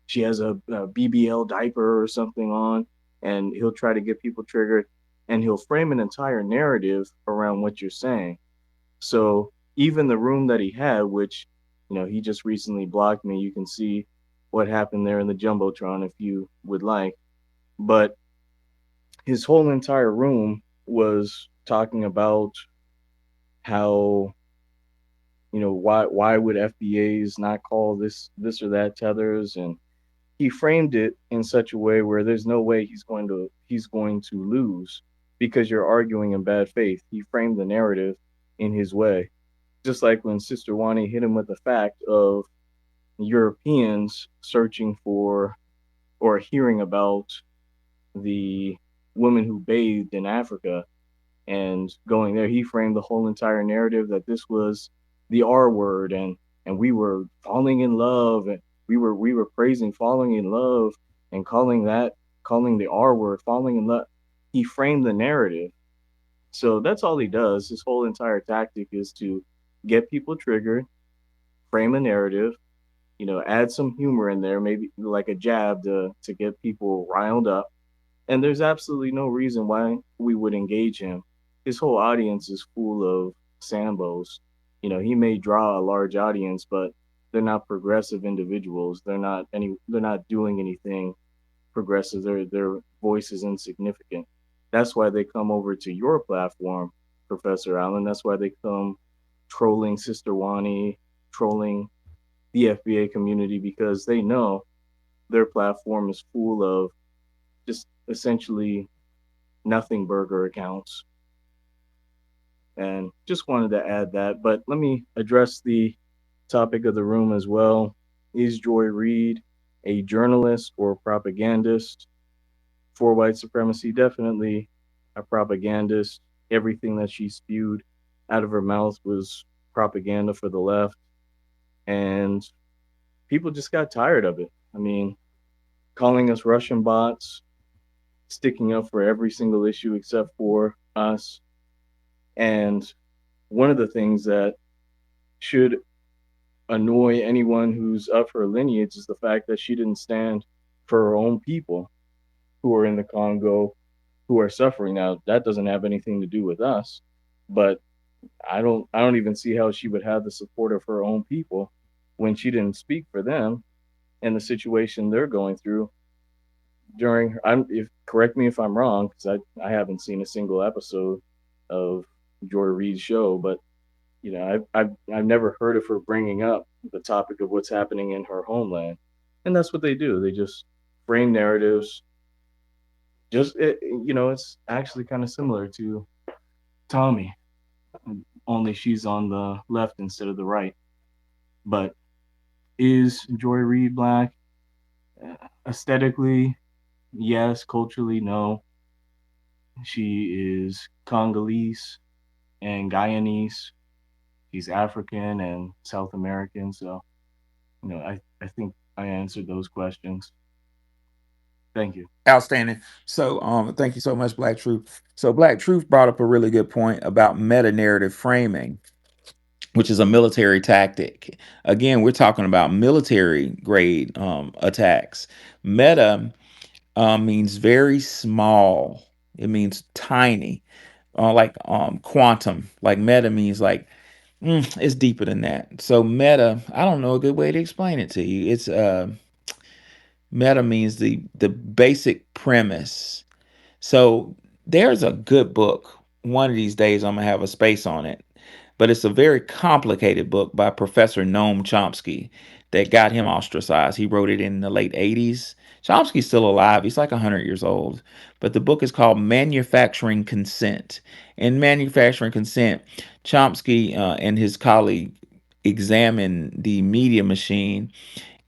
Speaker 4: she has a BBL diaper or something on, and he'll try to get people triggered, and he'll frame an entire narrative around what you're saying. So even the room that he had, which he just recently blocked me, you can see what happened there in the jumbotron if you would like. But his whole entire room was talking about how why would FBAs not call this or that tethers, and he framed it in such a way where there's no way he's going to lose because you're arguing in bad faith. He framed the narrative in his way. Just like when Sister Wani hit him with the fact of Europeans searching for or hearing about the woman who bathed in Africa and going there, he framed the whole entire narrative that this was the R word, and we were falling in love, and we were praising falling in love, and calling the R word falling in love. He framed the narrative. So that's all he does. His whole entire tactic is to get people triggered, frame a narrative, add some humor in there, maybe like a jab to get people riled up, and there's absolutely no reason why we would engage him. His whole audience is full of Sambos. He may draw a large audience, but they're not progressive individuals. They're not doing anything progressive. Their voice is insignificant. That's why they come over to your platform, Professor Allen. That's why they come trolling Sister Wani, trolling the FBA community, because they know their platform is full of just essentially nothing burger accounts. And just wanted to add that. But let me address the topic of the room as well. Is Joy Reid a journalist or propagandist for white supremacy? Definitely a propagandist. Everything that she spewed out of her mouth was propaganda for the left. And people just got tired of it. I mean, calling us Russian bots, sticking up for every single issue except for us. And one of the things that should annoy anyone who's of her lineage is the fact that she didn't stand for her own people who are in the Congo, who are suffering. Now that doesn't have anything to do with us, but I don't even see how she would have the support of her own people when she didn't speak for them and the situation they're going through during. I'm if Correct me if I'm wrong, because I haven't seen a single episode of Joy Reid's show, but I've never heard of her bringing up the topic of what's happening in her homeland, and that's what they do. They just frame narratives. It's actually kind of similar to Tommy, only she's on the left instead of the right. But is Joy Reid black? Aesthetically, yes. Culturally, no. She is Congolese and Guyanese. She's African and South American. So, I think I answered those questions. Thank you.
Speaker 1: Outstanding. So, thank you so much, Black Truth. So, Black Truth brought up a really good point about meta narrative framing, which is a military tactic. Again, we're talking about military grade attacks. Meta means very small. It means tiny, like quantum. Like meta means like it's deeper than that. So meta, I don't know a good way to explain it to you. It's meta means the basic premise. So there's a good book. One of these days I'm gonna have a space on it. But it's a very complicated book by Professor Noam Chomsky that got him ostracized. He wrote it in the late 80s. Chomsky's still alive. He's like 100 years old. But the book is called Manufacturing Consent. In Manufacturing Consent, Chomsky and his colleague examined the media machine,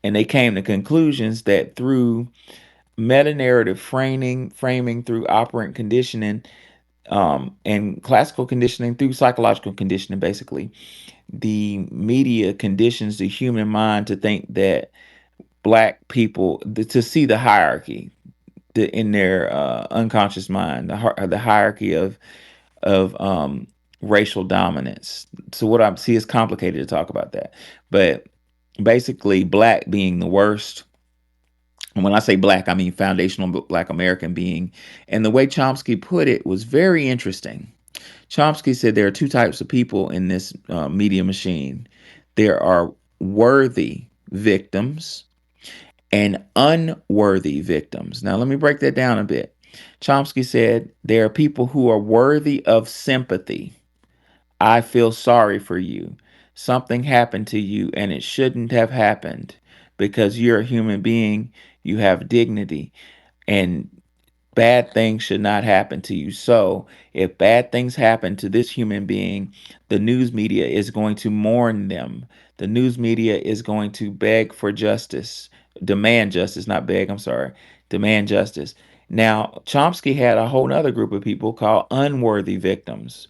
Speaker 1: and they came to conclusions that through meta narrative framing through operant conditioning, and classical conditioning through psychological conditioning, basically, the media conditions the human mind to think that black people, to see the hierarchy in their unconscious mind, the hierarchy of racial dominance. So what I see is complicated to talk about that, but basically, black being the worst. And when I say black, I mean foundational black American being. And the way Chomsky put it was very interesting. Chomsky said there are two types of people in this media machine. There are worthy victims and unworthy victims. Now, let me break that down a bit. Chomsky said there are people who are worthy of sympathy. I feel sorry for you. Something happened to you and it shouldn't have happened because you're a human being. You have dignity. And bad things should not happen to you. So, if bad things happen to this human being, the news media is going to mourn them. The news media is going to beg for justice, demand justice, not beg, I'm sorry, demand justice. Now, Chomsky had a whole other group of people called unworthy victims.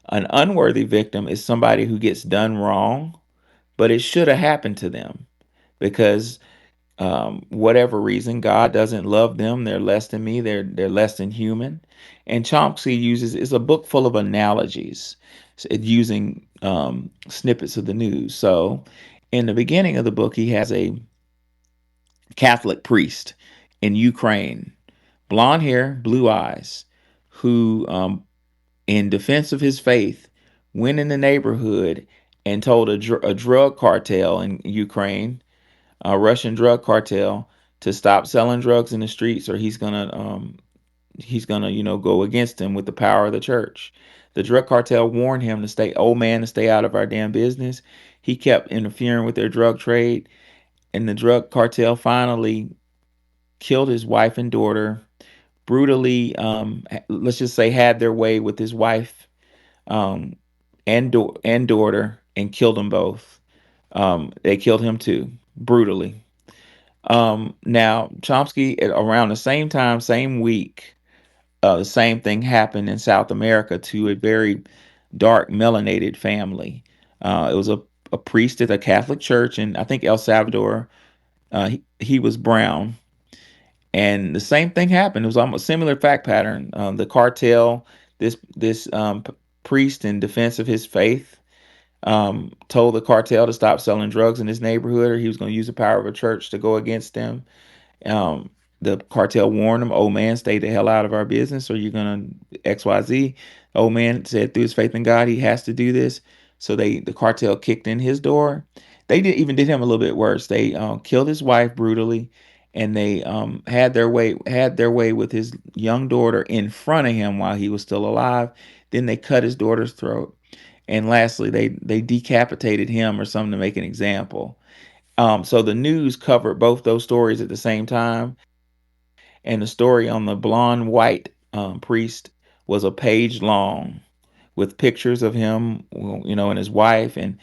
Speaker 1: An unworthy victim is somebody who gets done wrong, but it should have happened to them because whatever reason, God doesn't love them. They're less than me. They're less than human. And Chomsky uses is a book full of analogies, using snippets of the news. So, in the beginning of the book, he has a Catholic priest in Ukraine, blonde hair, blue eyes, who, in defense of his faith, went in the neighborhood and told a drug cartel in Ukraine, a Russian drug cartel, to stop selling drugs in the streets, or he's gonna go against him with the power of the church. The drug cartel warned him to stay, old man, to stay out of our damn business. He kept interfering with their drug trade, and the drug cartel finally killed his wife and daughter brutally. Let's just say had their way with his wife, um, and daughter, and killed them both. They killed him too, brutally. Now Chomsky, at around the same time, same week, the same thing happened in South America to a very dark melanated family. It was a priest at a Catholic church in, I think, El Salvador. He was brown, and the same thing happened. It was almost similar fact pattern. The cartel, this priest, in defense of his faith, told the cartel to stop selling drugs in his neighborhood, or he was going to use the power of a church to go against them. Um, the cartel warned him, "Old man, stay the hell out of our business, or you're gonna XYZ." Old man said through his faith in God, he has to do this. So the cartel kicked in his door. They did him a little bit worse. They killed his wife brutally, and they had their way with his young daughter in front of him while he was still alive. Then they cut his daughter's throat. And lastly, they decapitated him or something to make an example. So the news covered both those stories at the same time, and the story on the blonde white priest was a page long with pictures of him, and his wife, and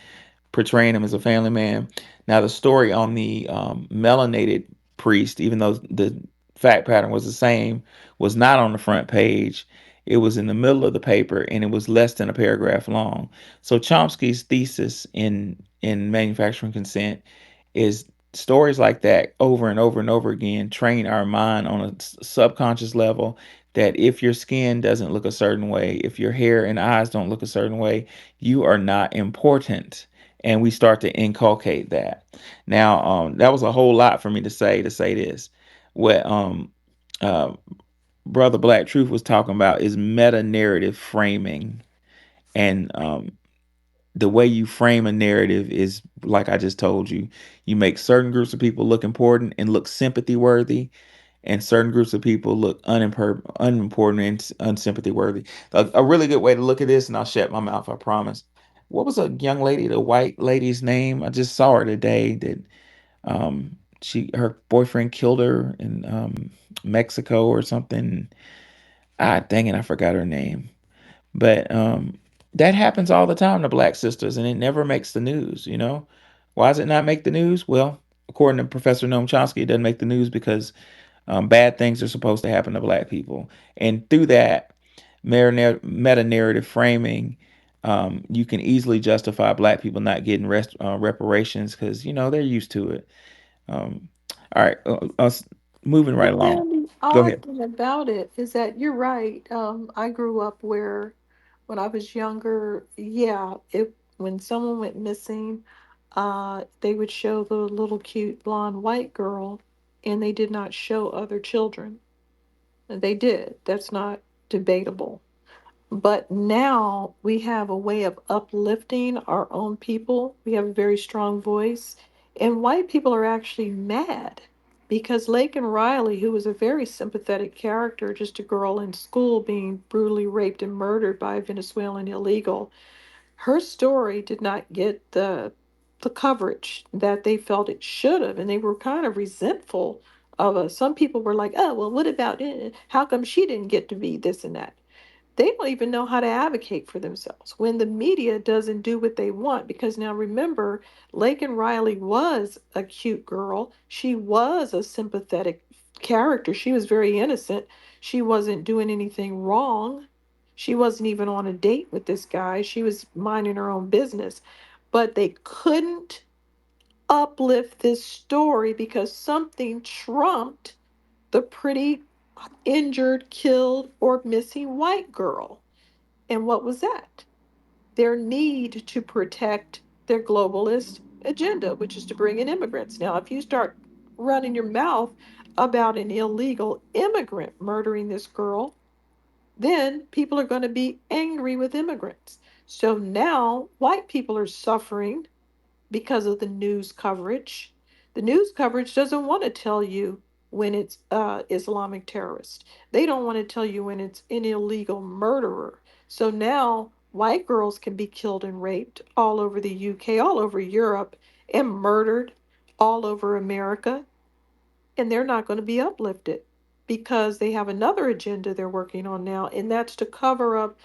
Speaker 1: portraying him as a family man. Now, the story on the melanated priest, even though the fact pattern was the same, was not on the front page. It was in the middle of the paper, and it was less than a paragraph long. So Chomsky's thesis in manufacturing consent is stories like that over and over and over again train our mind on a subconscious level that if your skin doesn't look a certain way, if your hair and eyes don't look a certain way, you are not important, and we start to inculcate that. Now, that was a whole lot for me to say this. What uh, Brother Black Truth was talking about is meta narrative framing, and the way you frame a narrative is like I just told you. You make certain groups of people look important and look sympathy worthy, and certain groups of people look unimportant and unsympathy worthy. A really good way to look at this, and I'll shut my mouth, I promise. What was a young lady, the white lady's name? I just saw her today. That she her boyfriend killed her in Mexico or something. Ah, dang it, I forgot her name. But that happens all the time to black sisters, and it never makes the news. Why does it not make the news? Well, according to Professor Noam Chomsky, it doesn't make the news because bad things are supposed to happen to black people. And through that meta narrative framing, you can easily justify black people not getting reparations because, they're used to it. Um, all right, moving right
Speaker 2: But
Speaker 1: along.
Speaker 2: then the
Speaker 1: Go
Speaker 2: odd
Speaker 1: ahead.
Speaker 2: thing about it is that you're right. I grew up where, when I was younger, yeah, when someone went missing, they would show the little cute blonde white girl, and they did not show other children. And they did. That's not debatable. But now we have a way of uplifting our own people. We have a very strong voice. And white people are actually mad because Laken Riley, who was a very sympathetic character, just a girl in school being brutally raped and murdered by a Venezuelan illegal, her story did not get the coverage that they felt it should have. And they were kind of resentful of us. Some people were like, oh, well, what about it? How come she didn't get to be this and that? They don't even know how to advocate for themselves when the media doesn't do what they want. Because now remember, Laken Riley was a cute girl. She was a sympathetic character. She was very innocent. She wasn't doing anything wrong. She wasn't even on a date with this guy. She was minding her own business. But they couldn't uplift this story because something trumped the pretty injured, killed, or missing white girl. And what was that? Their need to protect their globalist agenda, which is to bring in immigrants. Now, if you start running your mouth about an illegal immigrant murdering this girl, then people are going to be angry with immigrants. So now white people are suffering because of the news coverage. The news coverage doesn't want to tell you when it's Islamic terrorist. They don't want to tell you when it's an illegal murderer. So now white girls can be killed and raped all over the UK, all over Europe, and murdered all over America, and they're not going to be uplifted because they have another agenda they're working on now, and that's to cover up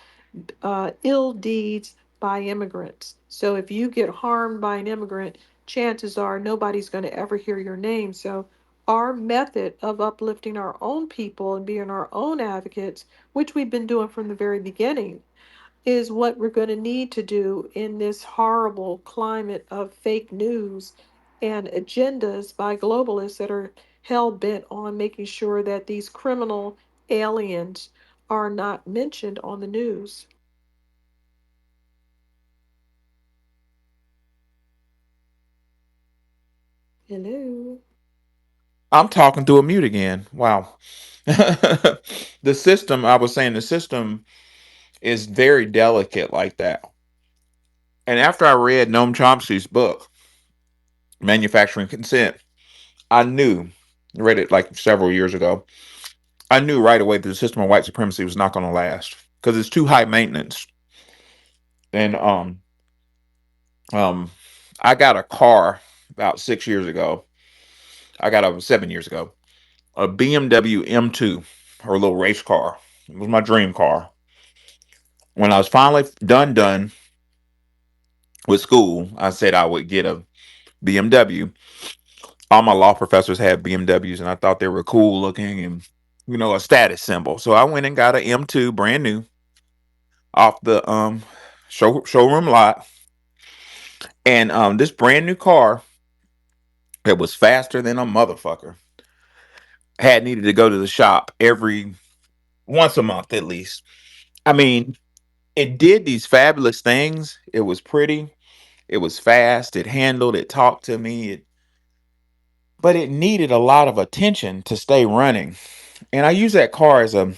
Speaker 2: ill deeds by immigrants. So if you get harmed by an immigrant, chances are nobody's going to ever hear your name. So our method of uplifting our own people and being our own advocates, which we've been doing from the very beginning, is what we're going to need to do in this horrible climate of fake news and agendas by globalists that are hell bent on making sure that these criminal aliens are not mentioned on the news. Hello.
Speaker 1: I'm talking through a mute again. Wow. The system, I was saying, the system is very delicate like that. And after I read Noam Chomsky's book, Manufacturing Consent, I knew, I read it like several years ago, I knew right away that the system of white supremacy was not going to last because it's too high maintenance. And um I got a car about 6 years ago. I got a 7 years ago. A BMW M2, or a little race car. It was my dream car. When I was finally done with school, I said I would get a BMW. All my law professors had BMWs, and I thought they were cool looking and a status symbol. So I went and got an M2, brand new, off the showroom lot, and this brand new car that was faster than a motherfucker had needed to go to the shop every once a month at least. I mean, it did these fabulous things. It was pretty. It was fast. It handled. It talked to me. But it needed a lot of attention to stay running. And I use that car as a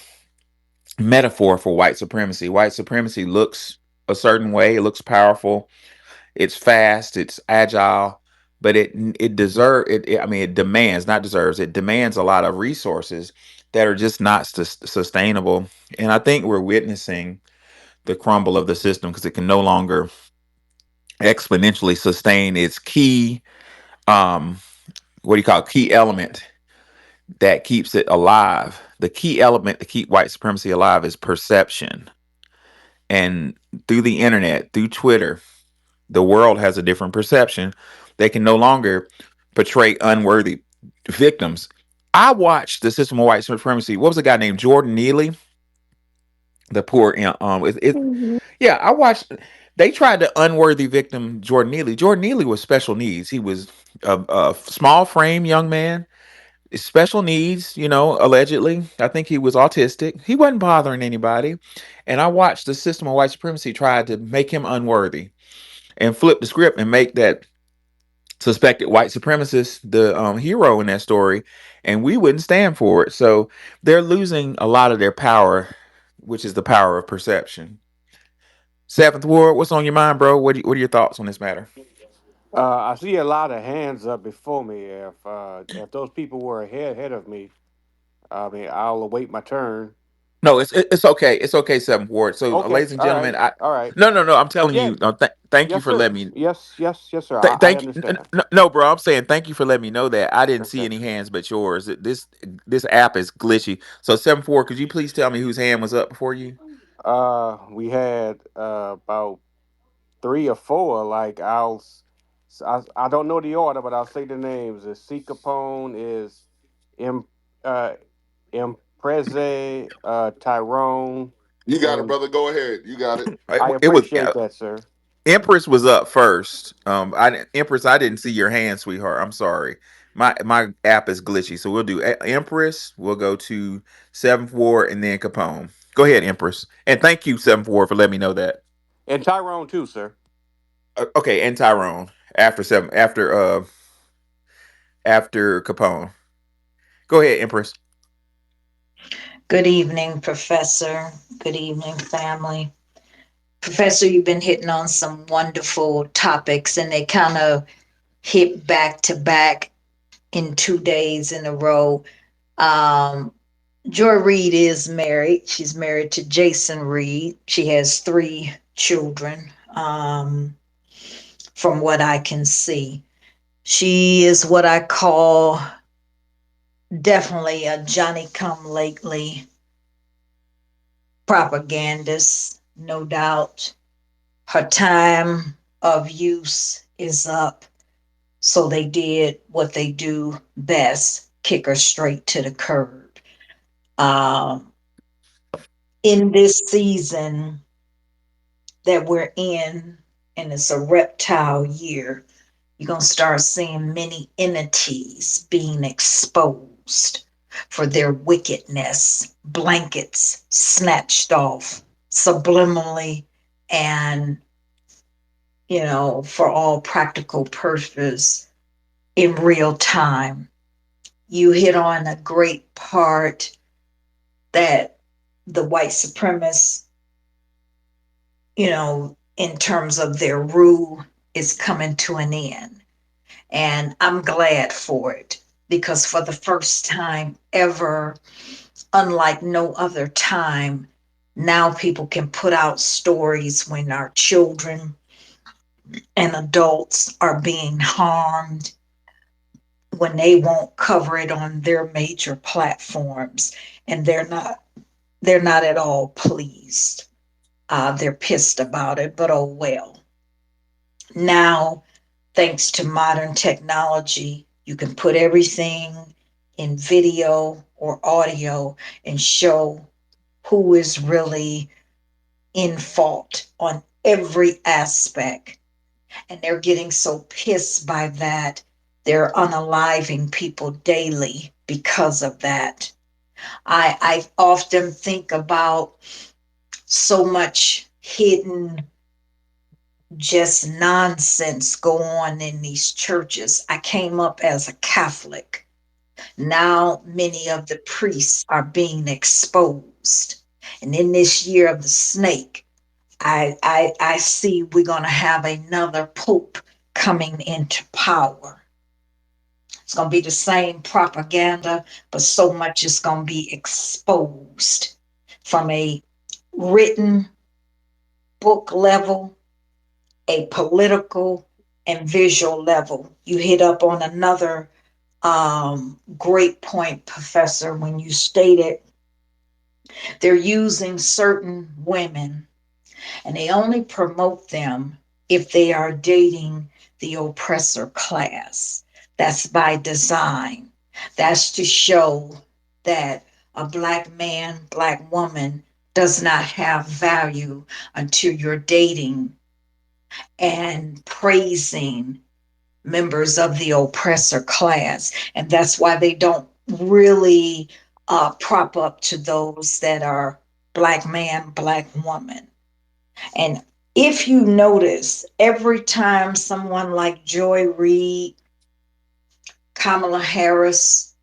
Speaker 1: metaphor for white supremacy. White supremacy looks a certain way. It looks powerful. It's fast. It's agile. But I mean, it demands, not deserves. It demands a lot of resources that are just not sustainable. And I think we're witnessing the crumble of the system because it can no longer exponentially sustain its key, um what do you call it, key element that keeps it alive. The key element to keep white supremacy alive is perception. And through the internet, through Twitter, the world has a different perception. They can no longer portray unworthy victims. I watched the system of white supremacy. What was a guy named Jordan Neely? The poor
Speaker 2: Mhm.
Speaker 1: yeah, I watched. They tried to unworthy victim Jordan Neely. Jordan Neely was special needs. He was a small frame young man, special needs. Allegedly, I think he was autistic. He wasn't bothering anybody, and I watched the system of white supremacy try to make him unworthy and flip the script and make that suspected white supremacist the hero in that story, and we wouldn't stand for it. So they're losing a lot of their power, which is the power of perception. Seventh Ward, what's on your mind, bro? What are your thoughts on this matter?
Speaker 5: I see a lot of hands up before me. If those people were ahead of me, I mean, I'll await my turn.
Speaker 1: No, it's okay. It's okay, Seventh Ward. So,
Speaker 5: Okay,
Speaker 1: ladies and
Speaker 5: all
Speaker 1: gentlemen,
Speaker 5: right, all right.
Speaker 1: no, no, no. I'm telling
Speaker 5: Yeah,
Speaker 1: you. No, thank you
Speaker 5: yes,
Speaker 1: for
Speaker 5: sir.
Speaker 1: letting me.
Speaker 5: Yes, sir. I
Speaker 1: Thank you.
Speaker 5: understand.
Speaker 1: No, no, bro. I'm saying thank you for letting me know that. I didn't see
Speaker 5: Okay.
Speaker 1: any hands but yours. This app is glitchy. So, 7-4, could you please tell me whose hand was up before you?
Speaker 5: We had about three or four. I don't know the order, but I'll say the names. C Capone is Im, uh, Impreze, Tyrone,
Speaker 6: You got it,
Speaker 5: and
Speaker 6: brother. Go ahead. You got it.
Speaker 5: I
Speaker 1: It was
Speaker 5: appreciate that, sir.
Speaker 1: Empress was up first. Empress, I didn't see your hand, sweetheart. I'm sorry. My app is glitchy, so we'll do Empress. We'll go to 7-4 and then Capone. Go ahead, Empress, and thank you 7-4 for letting me know that.
Speaker 5: And Tyrone too, sir.
Speaker 1: Okay, and Tyrone after Capone. Go ahead, Empress.
Speaker 7: Good evening, Professor. Good evening, family. Professor, you've been hitting on some wonderful topics, and they kind of hit back to back in 2 days in a row. Um, Joy Reid is married. She's married to Jason Reid. She has 3 children, from what I can see. She is what I call definitely a Johnny come lately propagandist, no doubt. Her time of use is up. So they did what they do best, kick her straight to the curb. Um, in this season that we're in, and it's a reptile year, you're going to start seeing many entities being exposed for their wickedness, blankets snatched off subliminally and, for all practical purposes in real time. You hit on a great part that the white supremacists, in terms of their rule, is coming to an end. And I'm glad for it because for the first time ever, unlike no other time, Now people can put out stories when our children and adults are being harmed, when they won't cover it on their major platforms, and they're not at all pleased. They're pissed about it, but oh well. Now, thanks to modern technology, you can put everything in video or audio and show who is really in fault on every aspect. And they're getting so pissed by that, they're unaliving people daily because of that. I often think about so much hidden just nonsense go on in these churches. I came up as a Catholic. Now many of the priests are being exposed. And in this year of the snake, I see we're going to have another pope coming into power. It's going to be the same propaganda, but so much is going to be exposed from a written book level, a political and visual level. You hit up on another great point, Professor, when you stated they're using certain women and they only promote them if they are dating the oppressor class. That's by design. That's to show that a black man, black woman does not have value until you're dating and praising members of the oppressor class. And that's why they don't really prop up to those that are black man, black woman. And if you notice, every time someone like Joy Reid, Kamala Harris,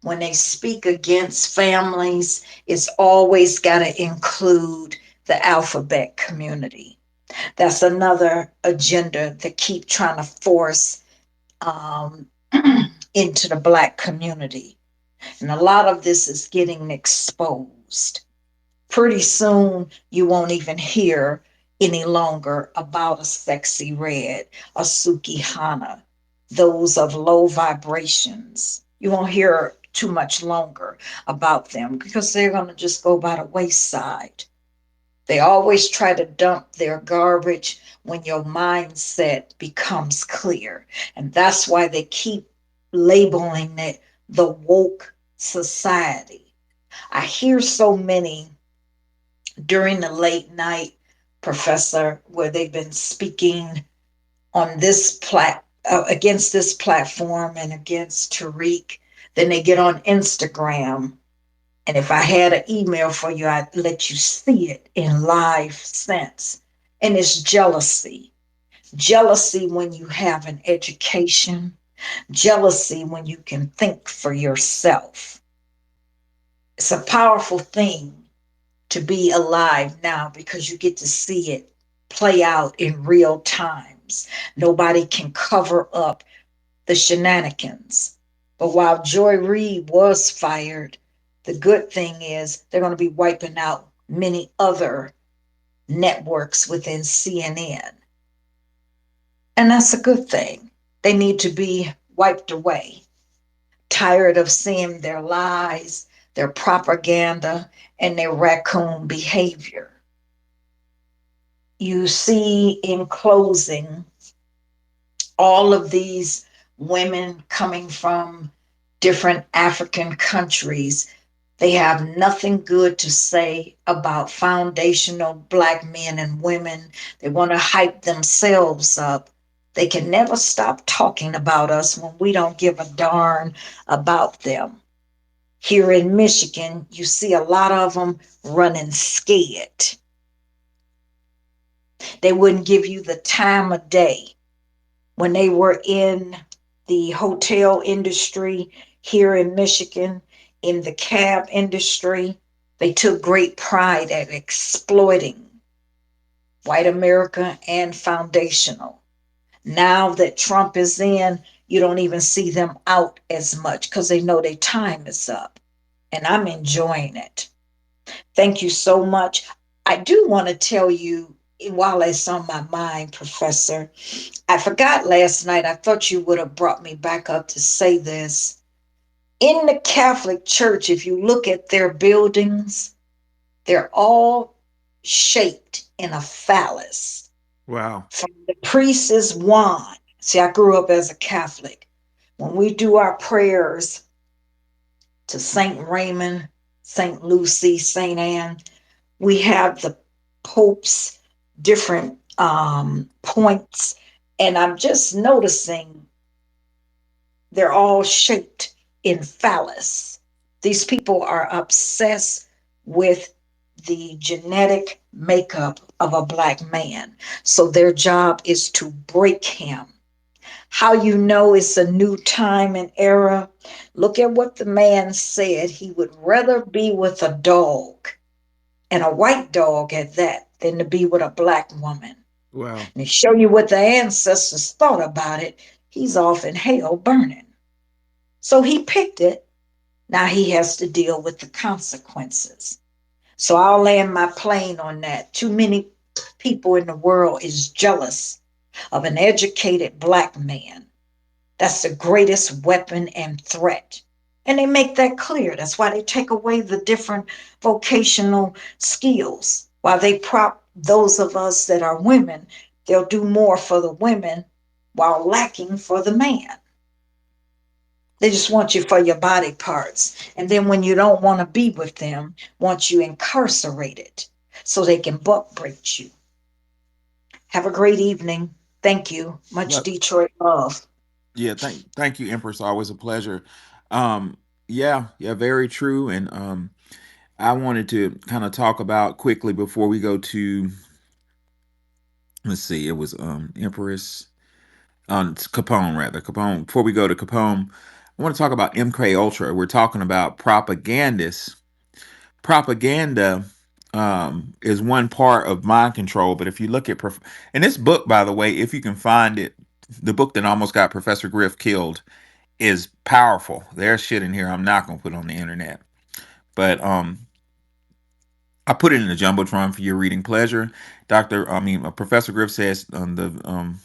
Speaker 7: when they speak against families, it's always got to include the alphabet community. That's another agenda that keep trying to force um, into the black community. And a lot of this is getting exposed. Pretty soon, you won't even hear any longer about a sexy red, a Suki Hana, those of low vibrations. You won't hear too much longer about them because they're going to just go by the wayside. They always try to dump their garbage when your mindset becomes clear. And that's why they keep labeling it the woke society. I hear so many during the late night, Professor, where they've been speaking on this against this platform and against Tariq. Then they get on Instagram, and if I had an email for you, I'd let you see it in live sense. And it's jealousy. Jealousy when you have an education, jealousy when you can think for yourself. It's a powerful thing to be alive now because you get to see it play out in real times. Nobody can cover up the shenanigans. But while Joy Reid was fired, the good thing is they're going to be wiping out many other networks within CNN. And that's a good thing. They need to be wiped away. Tired of seeing their lies, their propaganda, and their raccoon behavior. You see, in closing, all of these women coming from different African countries, they have nothing good to say about foundational black men and women. They want to hype themselves up. They can never stop talking about us when we don't give a darn about them. Here in Michigan, you see a lot of them running scared. They wouldn't give you the time of day. When they were in the hotel industry here in Michigan, in the cab industry, they took great pride at exploiting white America and foundational. Now that Trump is in, you don't even see them out as much because they know their time is up. And I'm enjoying it. Thank you so much. I do want to tell you, while it's on my mind, Professor, I forgot last night. I thought you would have brought me back up to say this. In the Catholic Church, if you look at their buildings, they're all shaped in a phallus.
Speaker 1: Wow.
Speaker 7: From the priest's wand. See, I grew up as a Catholic. When we do our prayers to Saint Raymond, Saint Lucy, Saint Anne, we have the Pope's different points. And I'm just noticing they're all shaped in phallus. These people are obsessed with the genetic makeup of a black man. So their job is to break him. How you know it's a new time and era? Look at what the man said. He would rather be with a dog, and a white dog at that, than to be with a black woman.
Speaker 1: Wow.
Speaker 7: And to show you what the ancestors thought about it, he's off in hell burning. So he picked it. Now he has to deal with the consequences. So I'll land my plane on that. Too many people in the world is jealous of an educated black man. That's the greatest weapon and threat. And they make that clear. That's why they take away the different vocational skills. While they prop those of us that are women, they'll do more for the women while lacking for the man. They just want you for your body parts. And then when you don't want to be with them, want you incarcerated so they can buck break you. Have a great evening. Thank you. Much
Speaker 1: Well,
Speaker 7: Detroit love.
Speaker 1: yeah, thank you, Empress. Always a pleasure. Um, yeah, yeah, very true. And I wanted to kind of talk about quickly before we go to, let's see, it was Empress it's Capone, rather. Capone. Before we go to Capone, I want to talk about MK Ultra. We're talking about propagandists. Propaganda is one part of mind control, but if you look at and this book, by the way, if you can find it, the book that almost got Professor Griff killed is powerful. There's shit in here I'm not gonna put on the internet, but I put it in the jumbotron for your reading pleasure. Professor Griff says on the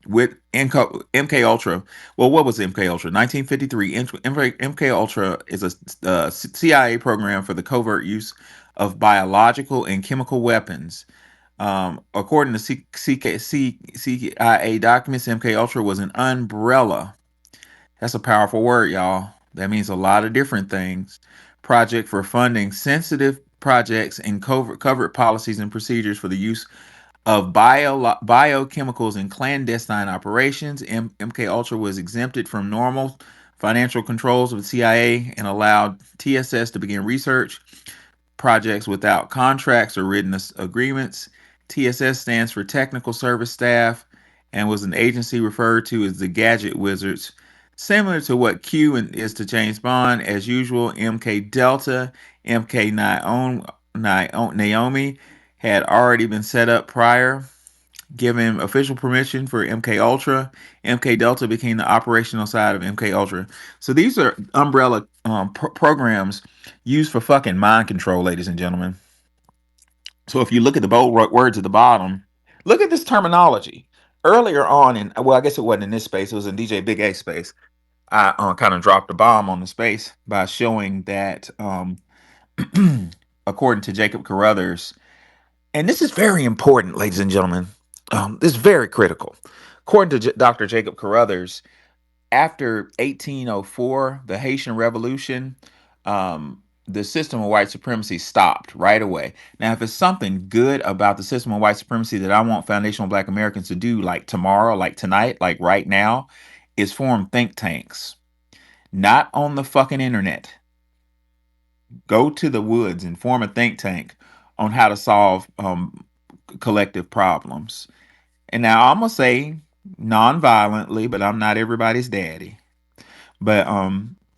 Speaker 1: with MK Ultra. Well, what was MK Ultra? 1953. MK Ultra is a CIA program for the covert use of biological and chemical weapons. According to CIA documents, MK Ultra was an umbrella. That's a powerful word, y'all. That means a lot of different things. Project for funding sensitive projects and covert policies and procedures for the use of biochemicals in clandestine operations. MK Ultra was exempted from normal financial controls of the CIA and allowed TSS to begin research projects without contracts or written agreements. TSS stands for Technical Service Staff and was an agency referred to as the Gadget Wizards. Similar to what is to James Bond, as usual, MK Delta, MK Naomi had already been set up prior. Given official permission for MK Ultra, MK Delta became the operational side of MK Ultra. So these are umbrella programs used for fucking mind control, ladies and gentlemen. So if you look at the bold words at the bottom, look at this terminology. Earlier on, in well, I guess it wasn't in this space; it was in DJ Big A space. I kind of dropped a bomb on the space by showing that, according to Jacob Carruthers, and this is very important, ladies and gentlemen. This is very critical. According to Dr. Jacob Carruthers, after 1804, the Haitian Revolution, the system of white supremacy stopped right away. Now, if it's something good about the system of white supremacy that I want foundational Black Americans to do, like tomorrow, like tonight, like right now, is form think tanks. Not on the fucking internet. Go to the woods and form a think tank on how to solve collective problems. And now I'm gonna say non-violently, but I'm not everybody's daddy. But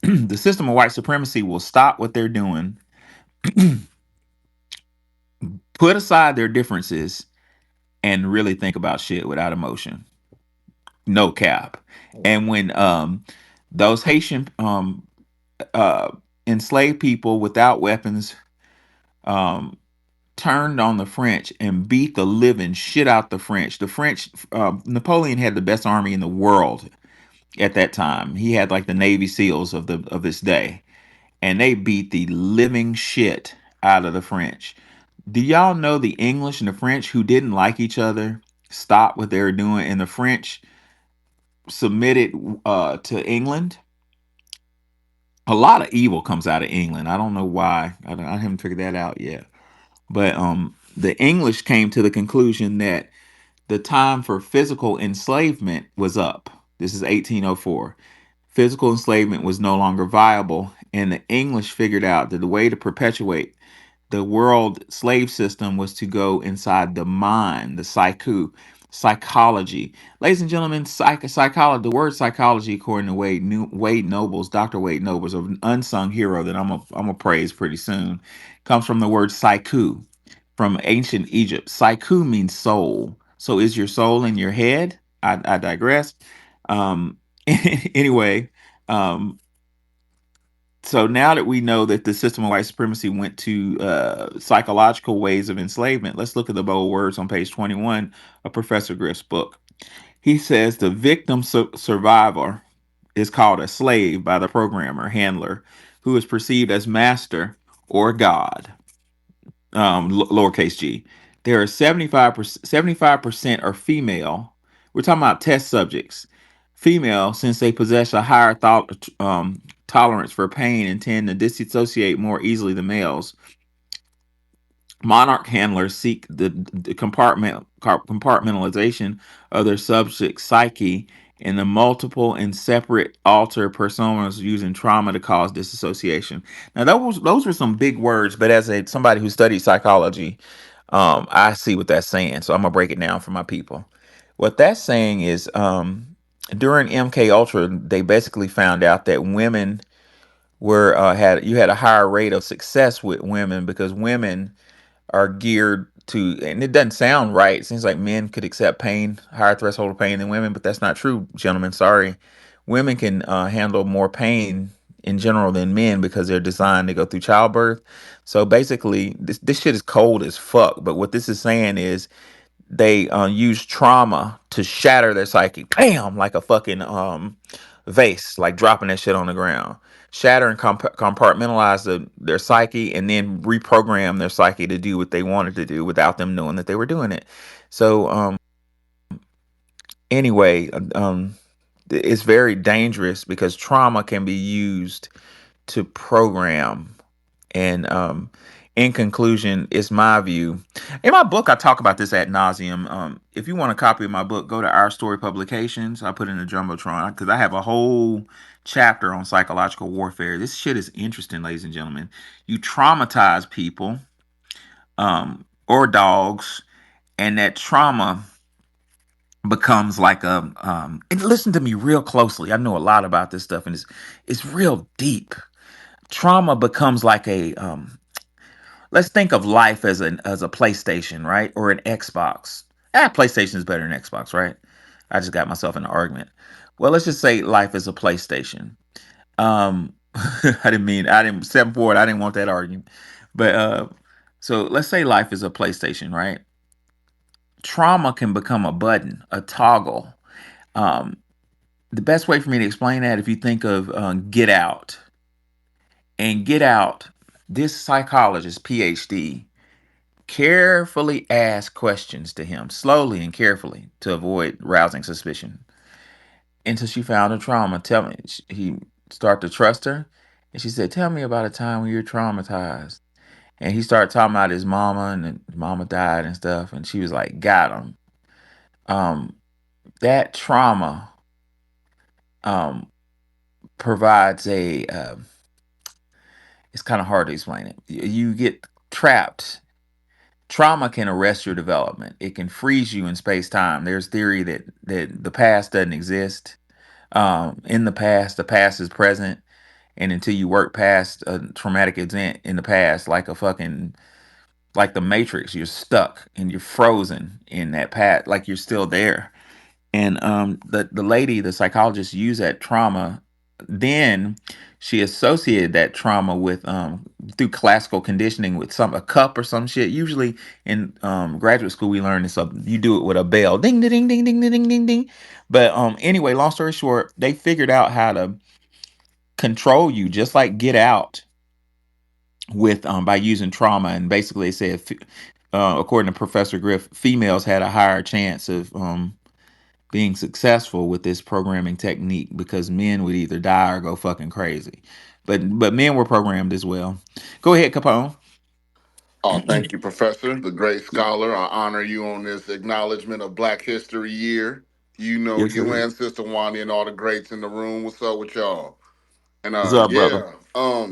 Speaker 1: the system of white supremacy will stop what they're doing, put aside their differences, and really think about shit without emotion. No cap. And when those Haitian uh enslaved people without weapons um, turned on the French and beat the living shit out the French. The French, Napoleon had the best army in the world at that time. He had like the Navy SEALs of this day, and they beat the living shit out of the French. Do y'all know the English and the French, who didn't like each other, stopped what they were doing, and the French submitted to England? A lot of evil comes out of England. I don't know why. I haven't figured that out yet. But the English came to the conclusion that the time for physical enslavement was up. This is 1804. Physical enslavement was no longer viable, and the English figured out that the way to perpetuate the world slave system was to go inside the mind, the psychology. Ladies and gentlemen, psychology. The word psychology, according to Wade Nobles, Dr. Wade Nobles, an unsung hero that I'm gonna praise pretty soon, comes from the word psyche from ancient Egypt. Psyche means soul. So is your soul in your head? I digress. Um, anyway, um, so now that we know that the system of white supremacy went to psychological ways of enslavement, let's look at the bold words on page 21 of Professor Griff's book. He says the victim survivor is called a slave by the programmer handler who is perceived as master or god, lowercase g. There are 75% are female. We're talking about test subjects. Female, since they possess a higher tolerance for pain and tend to disassociate more easily than males. Monarch handlers seek the compartmentalization of their subject psyche in the multiple and separate alter personas using trauma to cause disassociation. Now, those were some big words, but as somebody who studied psychology, I see what that's saying. So I'm gonna break it down for my people. What that's saying is, during MK Ultra, they basically found out that women were had a higher rate of success with women because women are geared to, and it doesn't sound right. It seems like men could accept pain, higher threshold of pain than women, but that's not true, gentlemen. Sorry. Women can handle more pain in general than men because they're designed to go through childbirth. So basically, this shit is cold as fuck. But what this is saying is they use trauma to shatter their psyche, bam, like a fucking vase, like dropping that shit on the ground. Shatter and compartmentalize their psyche, and then reprogram their psyche to do what they wanted to do without them knowing that they were doing it. So anyway, it's very dangerous because trauma can be used to program. And in conclusion, it's my view. In my book, I talk about this ad nauseum. If you want a copy of my book, go to Our Story Publications. I put in the Jumbotron because I have a whole chapter on psychological warfare. This shit is interesting, ladies and gentlemen. You traumatize people or dogs, and that trauma becomes like a and listen to me real closely. I know a lot about this stuff, and it's real deep. Trauma becomes like a let's think of life as a PlayStation, right? Or an Xbox. PlayStation is better than Xbox, right? I just got myself in an argument. Well, let's just say life is a PlayStation. I didn't step forward. I didn't want that argument. But so let's say life is a PlayStation, right? Trauma can become a button, a toggle. Um, the best way for me to explain that, if you think of Get Out, and Get Out, this psychologist, PhD, carefully asked questions to him, slowly and carefully, to avoid rousing suspicion, until she found her trauma. Tell me, he started to trust her, and she said, "Tell me about a time when you're traumatized." And he started talking about his mama, and his mama died and stuff, and she was like, "Got him." Um, that trauma um provides a. It's kind of hard to explain it. You get trapped. Trauma can arrest your development. It can freeze you in space time. There's theory that the past doesn't exist. In the past is present, and until you work past a traumatic event in the past, like a fucking like the Matrix, you're stuck and you're frozen in that past, like you're still there. And the lady, the psychologist, used that trauma then she associated that trauma with through classical conditioning with some a cup or some shit. Usually in graduate school we learn this up. You do it with a bell, ding ding ding ding ding ding ding ding ding. But anyway, long story short, they figured out how to control you just like Get Out with by using trauma. And basically they said according to Professor Griff, females had a higher chance of being successful with this programming technique because men would either die or go fucking crazy. But men were programmed as well. Go ahead, Capone.
Speaker 6: Oh, thank you, Professor, the great scholar. I honor you on this acknowledgement of Black History Year. You know,
Speaker 1: Yes,
Speaker 6: you
Speaker 1: sir.
Speaker 6: and Sister Wani and all the greats in the room. What's up with y'all? And
Speaker 1: What's up, brother?
Speaker 6: yeah,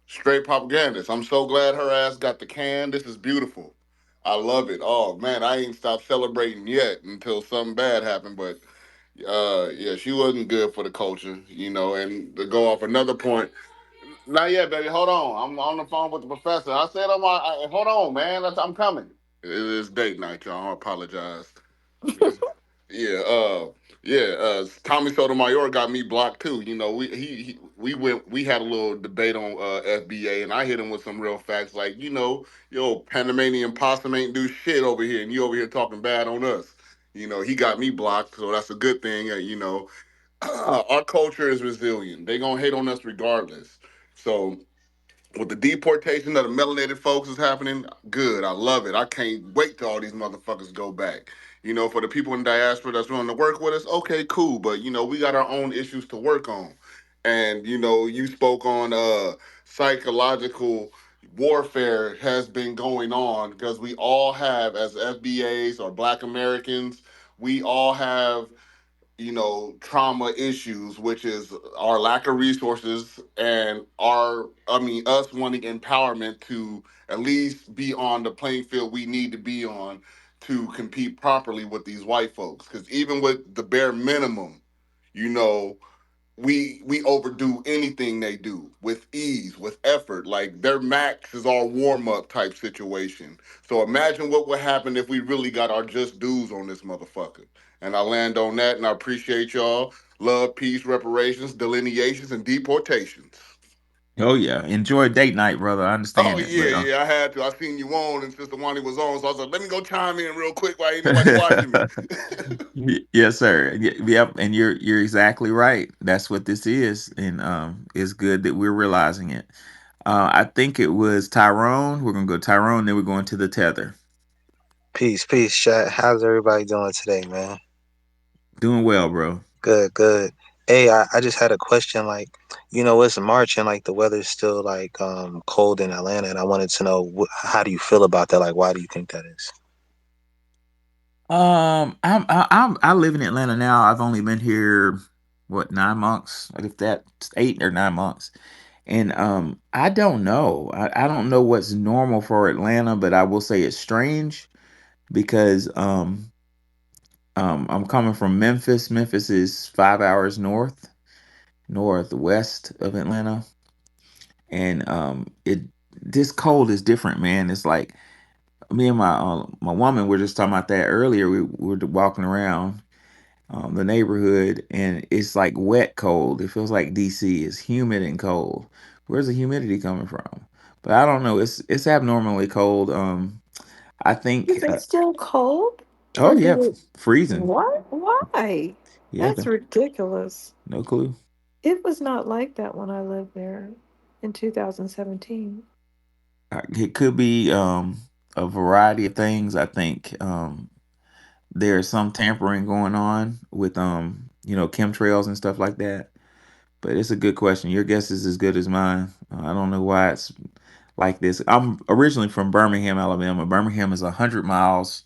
Speaker 6: straight propagandist. I'm so glad her ass got the can. This is beautiful. I love it. Oh man, I ain't stopped celebrating yet until something bad happened. But yeah, she wasn't good for the culture, you know. And to go off another point, not yet, baby. Hold on. I'm on the phone with the professor. I said hold on, man. I'm coming. It is date night, y'all. I apologize. Yeah, Tommy Sotomayor got me blocked too. You know, we had a little debate on FBA, and I hit him with some real facts, like yo, Panamanian possum ain't do shit over here, and you over here talking bad on us. You know, he got me blocked, so that's a good thing. Our culture is resilient. They gonna hate on us regardless. So with the deportation of the melanated folks is happening, good. I love it. I can't wait till all these motherfuckers go back. You know, for the people in diaspora that's willing to work with us, okay, cool. But we got our own issues to work on. And you spoke on psychological warfare has been going on because we all have, as FBAs or Black Americans, we all have trauma issues, which is our lack of resources and us wanting empowerment to at least be on the playing field we need to be on to compete properly with these white folks. Because even with the bare minimum, you know, we overdo anything they do with ease, with effort. Like their max is our warm up type situation. So imagine what would happen if we really got our just dues on this motherfucker. And I land on that, and I appreciate y'all. Love, peace, reparations, delineations, and deportations.
Speaker 1: Oh yeah, enjoy date night, brother. I
Speaker 6: Oh
Speaker 1: understand it,
Speaker 6: yeah,
Speaker 1: but
Speaker 6: yeah, I had to. I seen you on, and Sister Wani was on, so I was like, let me go chime in real quick while ain't nobody watching me.
Speaker 1: yes, sir. Yep, and you're exactly right. That's what this is, and it's good that we're realizing it. I think it was Tyrone. We're gonna go Tyrone, then we're going to the tether.
Speaker 8: Peace, peace, chat. How's everybody doing today, man?
Speaker 1: Doing well, bro.
Speaker 8: Good, good. Hey, I just had a question. Like, it's March and like the weather's still like cold in Atlanta, and I wanted to know how do you feel about that? Like, why do you think that is?
Speaker 1: I live in Atlanta now. I've only been here what 9 months, if that 8 or 9 months, and I don't know. I don't know what's normal for Atlanta, but I will say it's strange because I'm coming from Memphis. Memphis is 5 hours northwest of Atlanta, and it this cold is different, man. It's like me and my woman were just talking about that earlier. We were walking around the neighborhood, and it's like wet cold. It feels like DC is humid and cold. Where's the humidity coming from? But I don't know. It's abnormally cold. I
Speaker 2: Is
Speaker 1: think.
Speaker 2: it still cold?
Speaker 1: Oh
Speaker 2: Or
Speaker 1: yeah,
Speaker 2: did it?
Speaker 1: freezing.
Speaker 2: What? Why?
Speaker 1: Yeah,
Speaker 2: That's ridiculous.
Speaker 1: no clue.
Speaker 2: It was not like that when I lived there in 2017.
Speaker 1: It could be a variety of things. I think there's some tampering going on with chemtrails and stuff like that. But it's a good question. Your guess is as good as mine. I don't know why it's like this. I'm originally from Birmingham, Alabama. Birmingham is 100 miles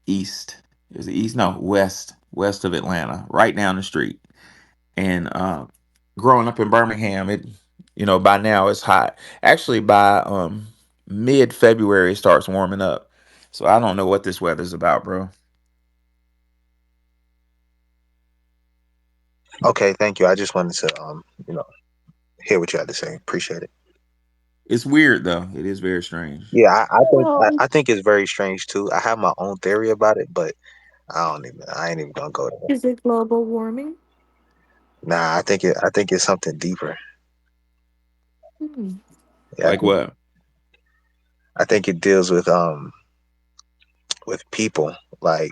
Speaker 1: east. Is it east? No, west of Atlanta, right down the street. And growing up in Birmingham, it by now it's hot. Actually, by mid February it starts warming up. So I don't know what this weather's about, bro.
Speaker 8: Okay, thank you. I just wanted to hear what you had to say. Appreciate it.
Speaker 1: It's weird though. It is very strange.
Speaker 8: Yeah, I think
Speaker 2: Well,
Speaker 8: I think it's very strange too. I have my own theory about it, but I ain't even gonna go there.
Speaker 2: is it global warming?
Speaker 8: Nah, I think it's something deeper.
Speaker 2: Hmm.
Speaker 8: Yeah,
Speaker 1: Like what?
Speaker 8: I think it deals with people, like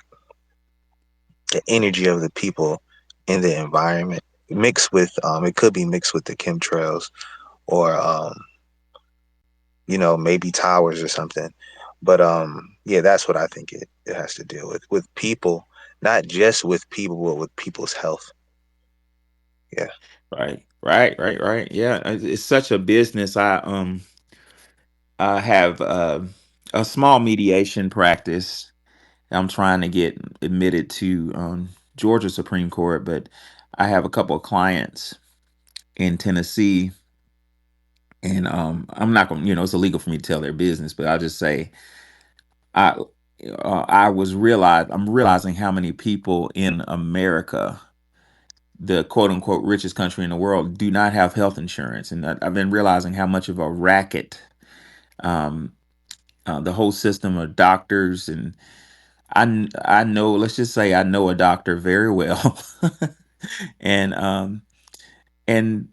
Speaker 8: the energy of the people in the environment, mixed with it could be mixed with the chemtrails or maybe towers or something. But yeah, that's what I think it has to deal with people, not just with people, but with people's health. Yeah.
Speaker 1: Right, right, right, right. Yeah, it's such a business. I have a small mediation practice. I'm trying to get admitted to Georgia Supreme Court, but I have a couple of clients in Tennessee, and I'm not going. It's illegal for me to tell their business, but I'll just say I I'm realizing how many people in America, the quote unquote richest country in the world, do not have health insurance, and I've been realizing how much of a racket um, the whole system of doctors and I know. Let's just say I know a doctor very well, and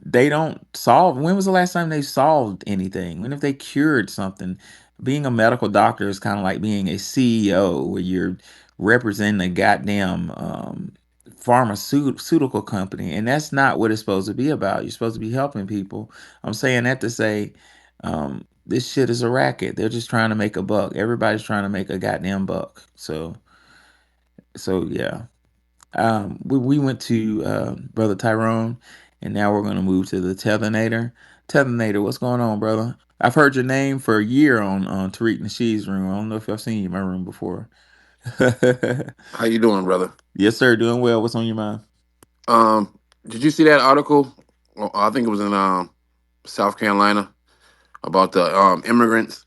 Speaker 1: they don't solve. When was the last time they solved anything? When have they cured something? Being a medical doctor is kind of like being a CEO, where you're representing a goddamn pharmaceutical company, and that's not what it's supposed to be about. You're supposed to be helping people. I'm saying that to say, this shit is a racket. They're just trying to make a buck. Everybody's trying to make a goddamn buck. So yeah. We went to Brother Tyrone, and now we're going to move to the Tethanator. Tethanator, what's going on, brother? I've heard your name for a year on Tariq Nasheed's room. I don't know if I've seen you in my room before.
Speaker 9: How you doing, brother?
Speaker 1: Yes, sir. Doing well. What's on your mind?
Speaker 9: Um, did you see that article? I think it was in South Carolina about the immigrants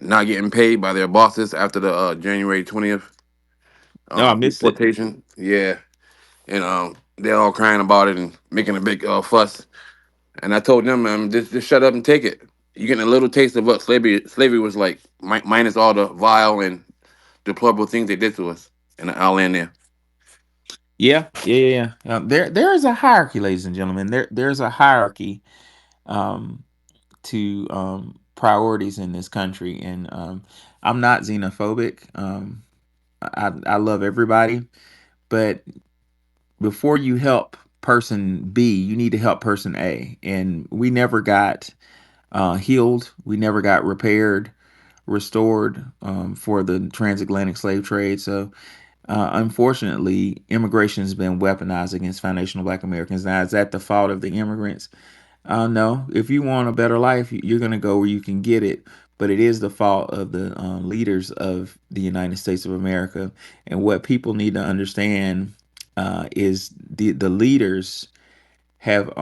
Speaker 9: not getting paid by their bosses after the January 20th
Speaker 1: No, I missed it.
Speaker 9: deportation. Yeah, and they're all crying about it and making a big fuss. And I told them, just shut up and take it. You're getting a little taste of what slavery was like, minus all the vile and deplorable things they did to us. And I'll end there.
Speaker 1: Yeah, yeah, yeah. Yeah. There is a hierarchy, ladies and gentlemen. There's a hierarchy um, to priorities in this country, and I'm not xenophobic. I love everybody, but before you help person B, you need to help person A. And we never got healed. We never got repaired, restored for the transatlantic slave trade. So, unfortunately, immigration has been weaponized against foundational Black Americans. Now, is that the fault of the immigrants? No. If you want a better life, you're going to go where you can get it. But it is the fault of the leaders of the United States of America. And what people need to understand is the leaders have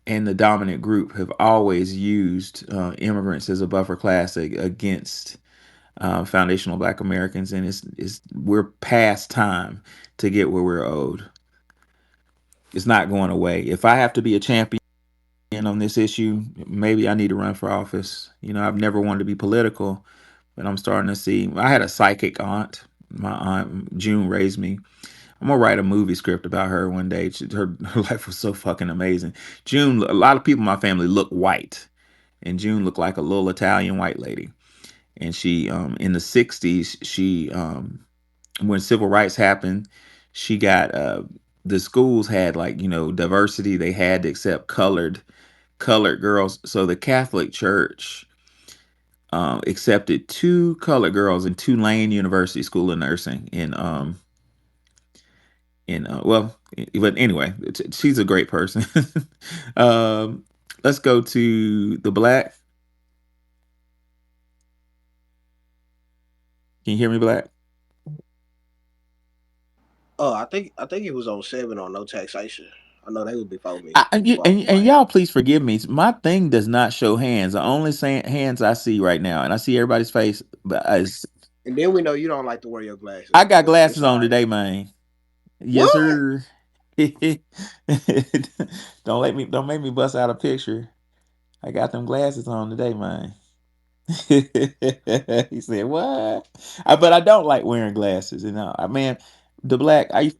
Speaker 1: and the dominant group have always used immigrants as a buffer class against foundational Black Americans, and it's we're past time to get where we're owed. It's not going away. If I have to be a champion on this issue, maybe I need to run for office. I've never wanted to be political, but I'm starting to see. I had a psychic aunt. My aunt June raised me. I'm gonna write a movie script about her one day. Her life was so fucking amazing. June, a lot of people in my family look white, and June looked like a little Italian white lady. And she, in the '60s, she, when civil rights happened, she got the schools had like diversity. They had to accept colored girls. So the Catholic Church accepted two colored girls in Tulane University School of Nursing in well, but anyway, she's a great person. um, let's go to the Black. Can you hear me, Black?
Speaker 10: I think it was on 7 on no taxation. I know they was before me. Before I was
Speaker 1: And
Speaker 10: born.
Speaker 1: y'all, please forgive me. My thing does not show hands. The only hands I see right now, and I see everybody's face, but
Speaker 10: And then we know you don't like to wear your
Speaker 1: I
Speaker 10: glasses,
Speaker 1: got
Speaker 10: but it's
Speaker 1: glasses
Speaker 10: all
Speaker 1: on
Speaker 10: right.
Speaker 1: today, man. Yes,
Speaker 10: What?
Speaker 1: sir. Don't make me bust out a picture. I got them glasses on today, man. He said, "What?" But I don't like wearing glasses. I mean, the Black. I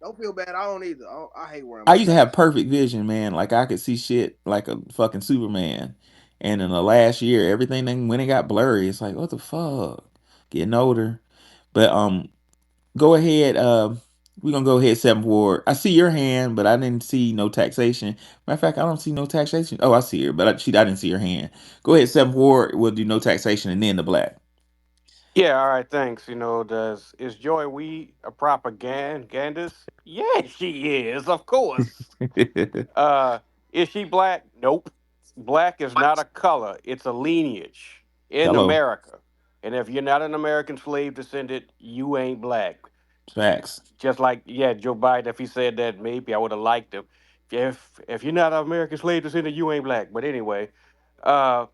Speaker 10: Don't feel bad. I don't either. I hate wearing
Speaker 1: I
Speaker 10: my
Speaker 1: used to have
Speaker 10: glasses.
Speaker 1: perfect vision, man. Like I could see shit like a fucking Superman. And in the last year, everything then when it got blurry, it's like, what the fuck? Getting older. But go ahead. We're gonna go ahead, seventh ward. I see your hand, but I didn't see no taxation. Matter of fact, I don't see no taxation. Oh, I see her, but I didn't see her hand. Go ahead, seventh ward. We'll do no taxation and then the black.
Speaker 5: Yeah, all right, thanks. Does is Joy Reid a propagandist? Yeah, she is, of course. Uh, is she black? Nope. Black is not a color; it's a lineage in
Speaker 1: Hello,
Speaker 5: America. And if you're not an American slave descendant, you ain't black.
Speaker 1: facts.
Speaker 5: Just like, yeah, Joe Biden, if he said that, maybe I would have liked him. If you're not an American slave descendant, you ain't black. But anyway, uh,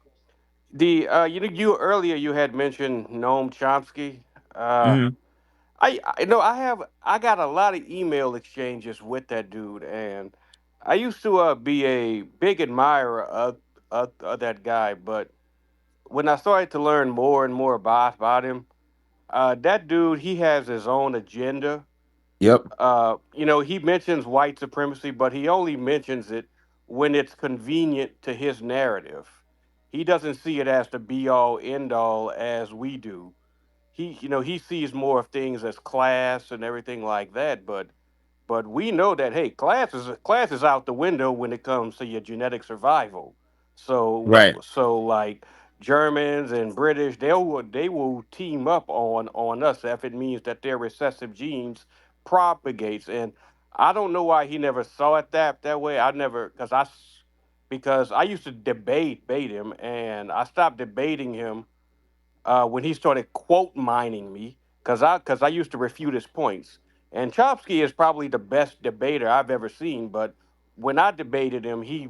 Speaker 5: the you earlier you had mentioned Noam Chomsky. Uh,
Speaker 1: Hmm.
Speaker 5: I know I got a lot of email exchanges with that dude, and I used to be a big admirer of that guy. But when I started to learn more and more about him, that dude, he has his own agenda.
Speaker 1: Yep.
Speaker 5: He mentions white supremacy, but he only mentions it when it's convenient to his narrative. He doesn't see it as the be all end all as we do. He sees more of things as class and everything like that, but we know that, hey, class is out the window when it comes to your genetic survival.
Speaker 1: Right.
Speaker 5: So like Germans and British, they will team up on us if it means that their recessive genes propagates. And I don't know why he never saw it that way. I never because I used to debate him, and I stopped debating him when he started quote mining me, because I used to refute his points. And Chomsky is probably the best debater I've ever seen, but when I debated him, he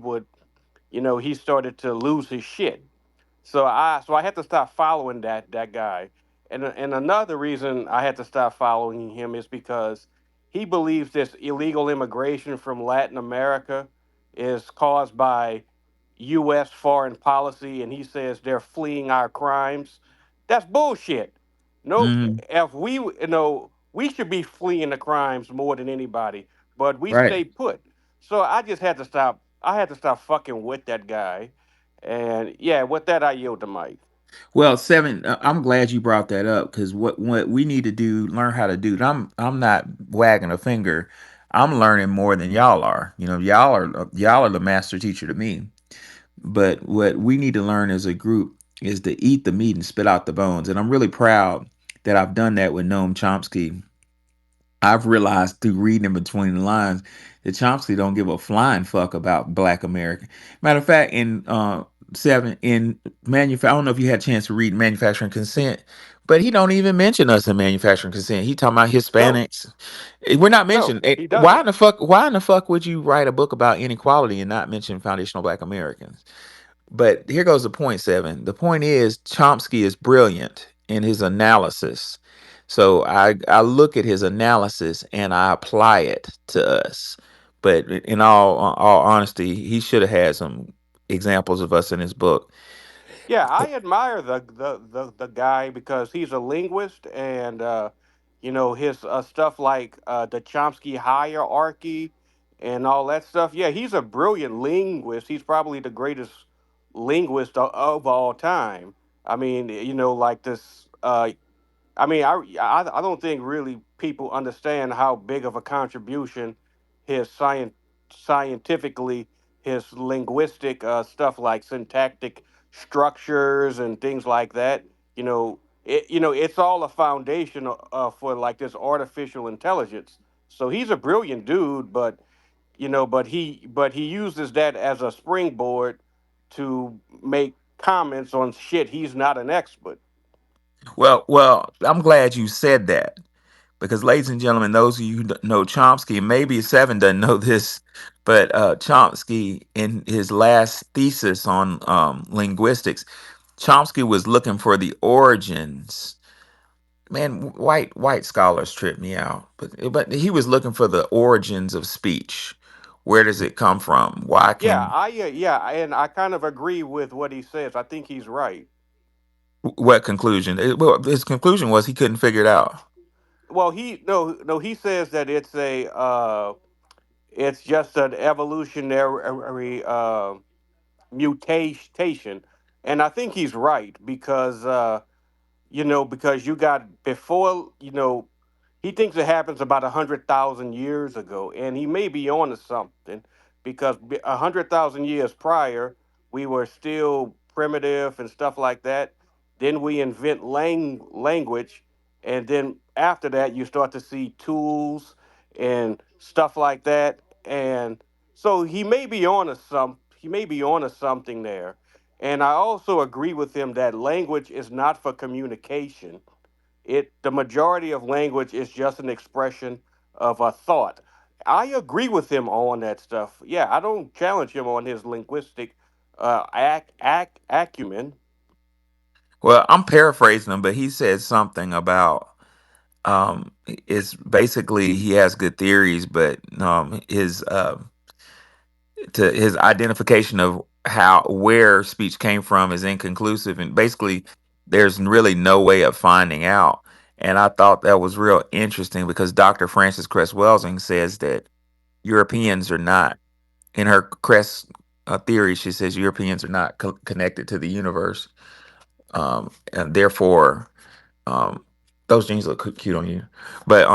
Speaker 5: started to lose his shit. So I had to stop following that guy. And another reason I had to stop following him is because he believes this illegal immigration from Latin America is caused by US foreign policy, and he says they're fleeing our crimes. That's bullshit. No,
Speaker 1: Hmm.
Speaker 5: if we should be fleeing the crimes more than anybody, but we
Speaker 1: Right.
Speaker 5: stay put. So I just had to stop. I had to stop fucking with that guy. And yeah, with that, I yield the mic.
Speaker 1: Well, seven. I'm glad you brought that up because what we need to do, learn how to do. And I'm not wagging a finger. I'm learning more than y'all are. Y'all are the master teacher to me. But what we need to learn as a group is to eat the meat and spit out the bones. And I'm really proud that I've done that with Noam Chomsky. I've realized through reading in between the lines that Chomsky don't give a flying fuck about Black America. Matter of fact, in seven in I don't know if you had a chance to read Manufacturing Consent, but he don't even mention us in Manufacturing Consent. He talking about
Speaker 5: No,
Speaker 1: Hispanics. We're not
Speaker 5: no,
Speaker 1: mentioned.
Speaker 5: he
Speaker 1: Why
Speaker 5: doesn't.
Speaker 1: in the fuck? Why in the fuck would you write a book about inequality and not mention foundational Black Americans? But here goes the point, seven. The point is Chomsky is brilliant in his analysis. So I look at his analysis and I apply it to us. But in all honesty, he should have had some examples of us in his book.
Speaker 5: Yeah, I admire the guy because he's a linguist, and his stuff like the Chomsky hierarchy and all that stuff. Yeah, he's a brilliant linguist. He's probably the greatest linguist of all time. I mean, like this. I don't think really people understand how big of a contribution his scientifically his linguistic stuff like syntactic structures and things like that. It's all a foundation for like this artificial intelligence. So he's a brilliant dude, but he uses that as a springboard to make comments on shit he's not an expert.
Speaker 1: Well, I'm glad you said that because, ladies and gentlemen, those of you who know Chomsky, and maybe Seven doesn't know this, but Chomsky, in his last thesis on linguistics, Chomsky was looking for the origins. Man, white scholars trip me out, but he was looking for the origins of speech. Where does it come from? Why can
Speaker 5: And I kind of agree with what he says. I think he's right.
Speaker 1: what conclusion? Well, his conclusion was he couldn't figure it out.
Speaker 5: well, he no no he says that it's just an evolutionary mutation, and I think he's right because because you got before, he thinks it happens about 100,000 years ago, and he may be on to something because 100,000 years prior, we were still primitive and stuff like that. Then we invent language, and then after that, you start to see tools and stuff like that, and so he may be on to something there. And I also agree with him that language is not for communication. The majority of language is just an expression of a thought. I agree with him on that stuff. Yeah, I don't challenge him on his linguistic acumen.
Speaker 1: Well, I'm paraphrasing him, but he said something about it's basically he has good theories, but his identification of how where speech came from is inconclusive, and basically there's really no way of finding out. And I thought that was real interesting because Dr. Frances Cress Welsing says that Europeans are not, in her Cress theory, she says Europeans are not connected to the universe, and therefore, um, those jeans look cute on you, but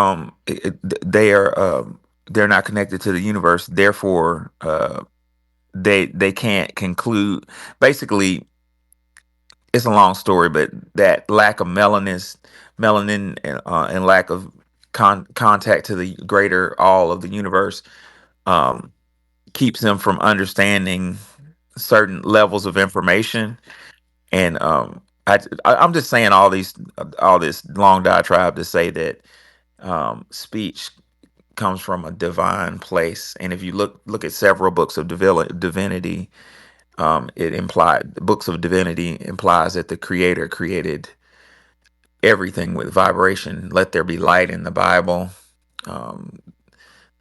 Speaker 1: they are they're not connected to the universe. Therefore, they can't conclude. Basically, it's a long story, but that lack of melanin, and lack of contact to the greater all of the universe, um, keeps them from understanding certain levels of information. And I'm just saying all this long diatribe to say that speech comes from a divine place. And if you look at several books of divinity, it implied the books of divinity implies that the creator created everything with vibration. Let there be light in the Bible. um,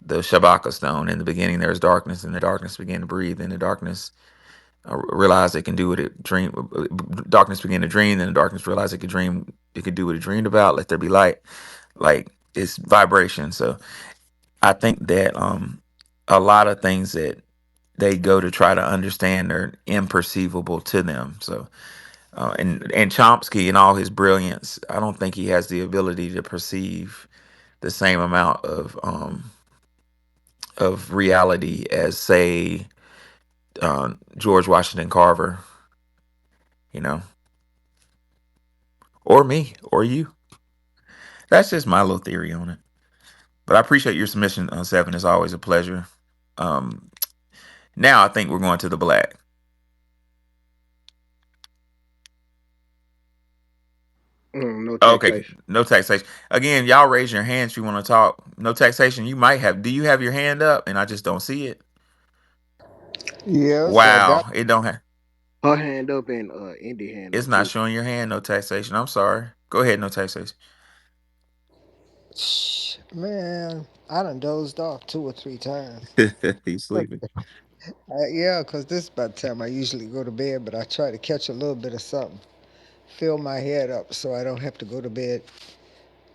Speaker 1: the Shabaka stone, in the beginning there was darkness, and the darkness began to breathe, and the darkness realized it can do what it dream. Darkness began to dream, and the darkness realized it could dream. It could do what it dreamed about. Let there be light. Like, it's vibration. So I think that a lot of things that they go to try to understand are imperceivable to them. So and Chomsky, in all his brilliance, I don't think he has the ability to perceive the same amount of reality as, say, George Washington Carver, you know, or me, or you. That's just my little theory on it. But I appreciate your submission, Seven. It's always a pleasure. Um, Now I think we're going to the black.
Speaker 10: No
Speaker 1: Okay,
Speaker 10: taxation.
Speaker 1: no taxation. Again, y'all raise your hands if you want to talk. No taxation. You might have. Do you have your hand up? And I just don't see it.
Speaker 10: Yes, I got
Speaker 1: Wow, it don't have.
Speaker 10: her hand up and Indy hand
Speaker 1: It's
Speaker 10: up
Speaker 1: not
Speaker 10: too.
Speaker 1: showing your hand. No taxation. I'm sorry. Go ahead. No taxation.
Speaker 11: Man, I done dozed off 2 or 3 times.
Speaker 1: He's sleeping.
Speaker 11: Yeah, 'cause this is about the time I usually go to bed, but I try to catch a little bit of something. Fill my head up so I don't have to go to bed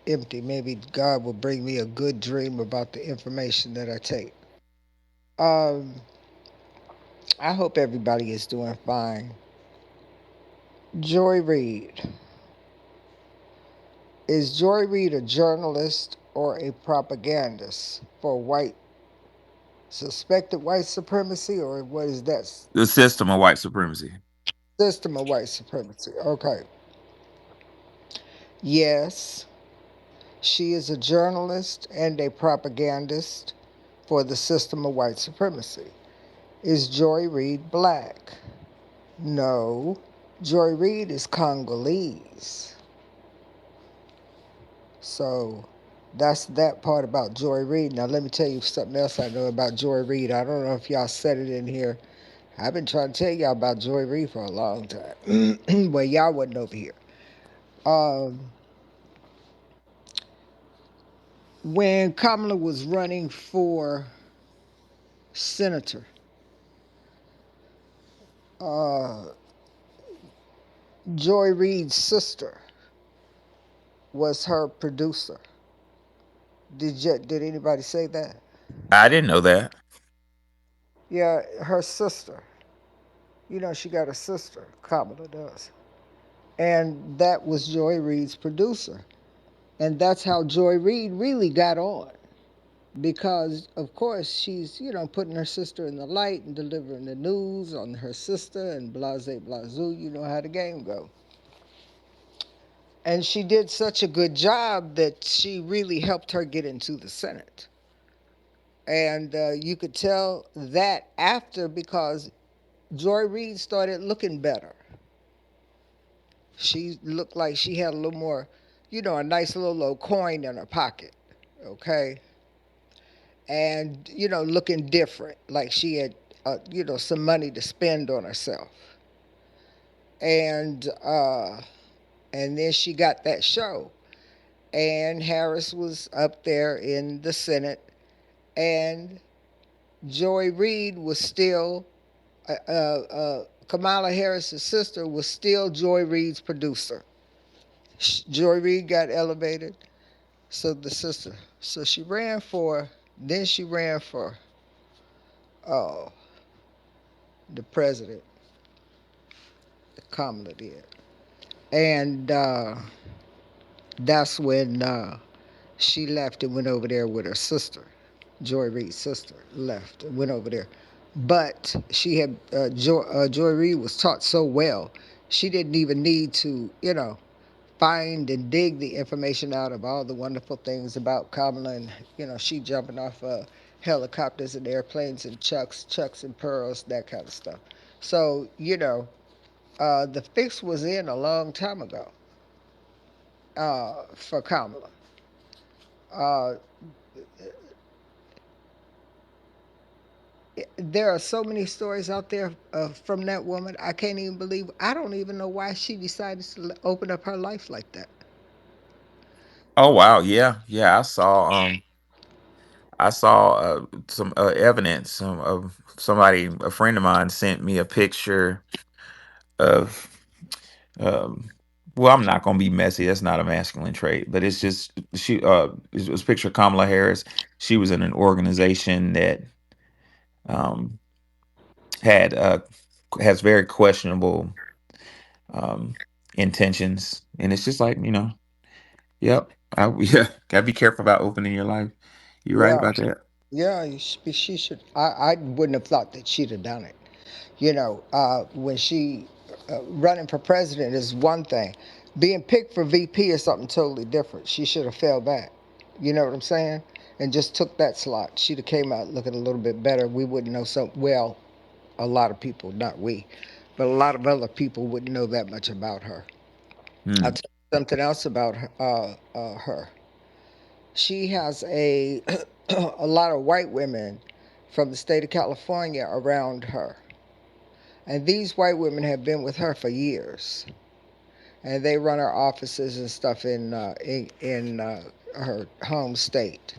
Speaker 11: empty. Maybe God will bring me a good dream about the information that I take. Um, I hope everybody is doing fine. Joy Reid. Is Joy Reid a journalist or a propagandist for suspected white supremacy, or what is that
Speaker 1: The system of white supremacy.
Speaker 11: system of white supremacy? Okay. Yes, she is a journalist and a propagandist for the system of white supremacy. Is Joy Reid black? No. Joy Reid is Congolese. So that's that part about Joy Reid. Now let me tell you something else I know about Joy Reid. I don't know if y'all said it in here. I've been trying to tell y'all about Joy Reid for a long time. Well, y'all wasn't over here. Um, when Kamala was running for senator, uh, Joy Reid's sister was her producer. Did anybody say that?
Speaker 1: I didn't know that.
Speaker 11: Yeah, her sister. She got a sister. Kamala does, and that was Joy Reid's producer, and that's how Joy Reid really got on. Because of course she's putting her sister in the light and delivering the news on her sister and blase blazoo. You know how the game go. And she did such a good job that she really helped her get into the Senate. And you could tell that after, because Joy Reid started looking better. She looked like she had a little more, a nice little coin in her pocket. Okay. And looking different, like she had some money to spend on herself. And uh and then she got that show, and Harris was up there in the Senate, and Joy Reid was still Kamala Harris's sister was still Joy Reid's producer. Joy Reid got elevated, so the sister, so she ran for, then she ran for uh, the president. Kamala did. And that's when she left and went over there with her sister. Joy Reid's sister left and went over there. But she had Joy Reid was taught so well, she didn't even need to, find and dig the information out of all the wonderful things about Kamala, and she jumping off helicopters and airplanes and chucks and pearls, that kind of stuff. So the fix was in a long time ago for Kamala. Uh, there are so many stories out there from that woman. I can't even believe. I don't even know why she decided to open up her life like that.
Speaker 1: Oh wow, yeah, yeah. I saw some evidence of somebody. A friend of mine sent me a picture of. Um, well, I'm not gonna be messy. That's not a masculine trait, but it's just she. It was a picture of Kamala Harris. She was in an organization that um had has very questionable um intentions, and it's just like yep. Yeah, gotta be careful about opening your life. You're right
Speaker 11: Yeah,
Speaker 1: about that.
Speaker 11: yeah. She should. I wouldn't have thought that she'd have done it. When she running for president is one thing. Being picked for VP is something totally different. She should have fell back. You know what I'm saying? And just took that slot. She'd have came out looking a little bit better. We wouldn't know so well. A lot of people, not we, but a lot of other people wouldn't know that much about her. I'll
Speaker 1: Hmm.
Speaker 11: tell you something else about her. Her. She has a a lot of white women from the state of California around her, and these white women have been with her for years, and they run her offices and stuff in her home state.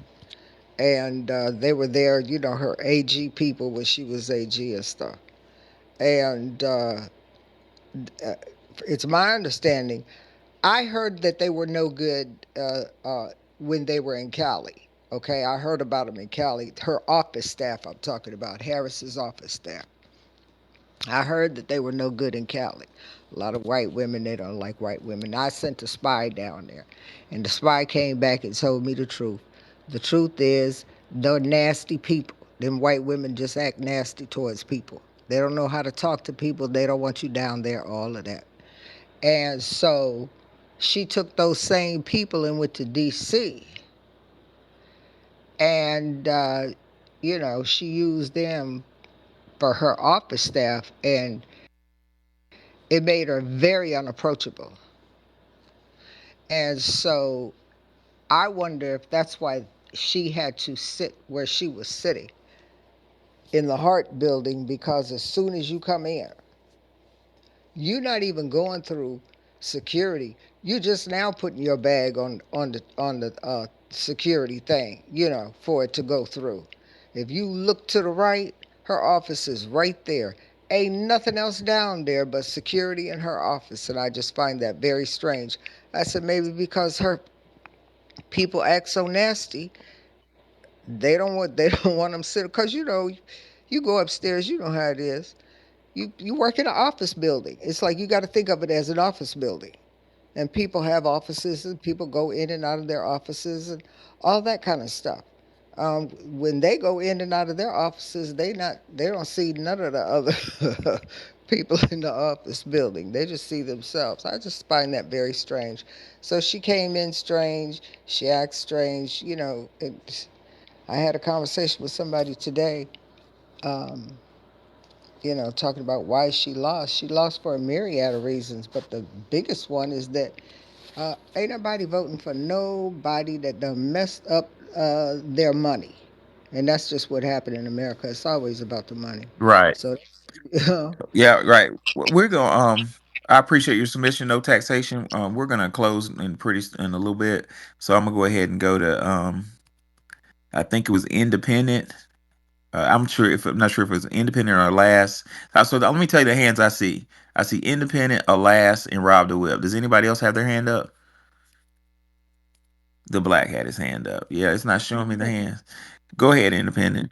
Speaker 11: And they were there, her AG people when she was AG and stuff. And uh, it's my understanding. I heard that they were no good when they were in Cali. Okay, I heard about them in Cali. Her office staff, I'm talking about, Harris's office staff. I heard that they were no good in Cali. A lot of white women, they don't like white women. I sent a spy down there, and the spy came back and told me the truth. The truth is, they're nasty people. Them white women just act nasty towards people. They don't know how to talk to people. They don't want you down there, all of that. And so she took those same people and went to D.C. and she used them for her office staff, and it made her very unapproachable. And so I wonder if that's why she had to sit where she was sitting in the Hart building, because as soon as you come in, you're not even going through security. You're just now putting your bag on the security thing, for it to go through. If you look to the right, her office is right there. Ain't nothing else down there but security in her office, and I just find that very strange. I said maybe because People act so nasty. They don't want them sit because you go upstairs. You know how it is. You work in an office building. It's like you got to think of it as an office building, and people have offices, and people go in and out of their offices, and all that kind of stuff. When they go in and out of their offices, they don't see none of the other people in the office building. They just see themselves. I just find that very strange. So she came in strange. She acts strange. I had a conversation with somebody today. Um, talking about why she lost. She lost for a myriad of reasons, but the biggest one is that ain't nobody voting for nobody that done messed up their money. And that's just what happened in America. It's always about the money.
Speaker 1: Right.
Speaker 11: So, you know,
Speaker 1: Yeah, right. We're gonna I appreciate your submission, no taxation. We're gonna close in a little bit. So I'm gonna go ahead and go to I think it was independent. I'm not sure if it was independent or last. Let me tell you the hands I see. I see independent, Alas, and Rob the Whip. Does anybody else have their hand up? The black had his hand up. Yeah, it's not showing me the hands. Go ahead, independent.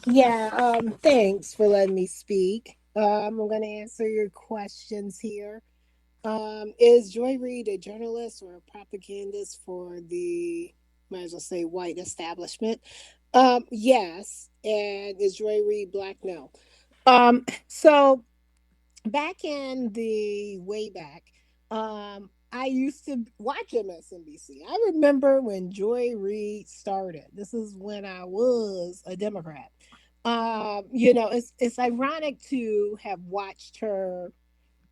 Speaker 12: Yeah, thanks for letting me speak. I'm going to answer your questions here. Is Joy Reid a journalist or a propagandist for the, might as well say, white establishment? Yes. And is Joy Reid black? No. So back in the way back, I used to watch MSNBC. I remember when Joy Reid started. This is when I was a Democrat. It's ironic to have watched her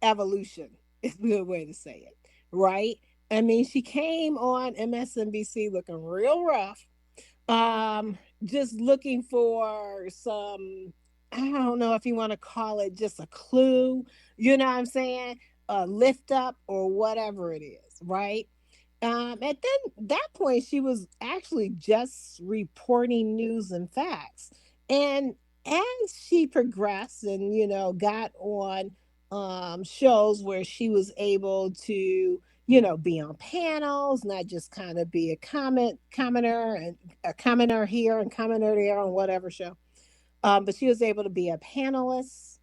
Speaker 12: evolution. Is a good way to say it, right? I mean, she came on MSNBC looking real rough, just looking for some, I don't know if you want to call it just a clue, you know what I'm saying, a lift up or whatever it is, right? At then that point she was actually just reporting news and facts. And as she progressed and got on shows where she was able to be on panels, not just kind of be a commenter and a commenter here and commenter there on whatever show. But she was able to be a panelist.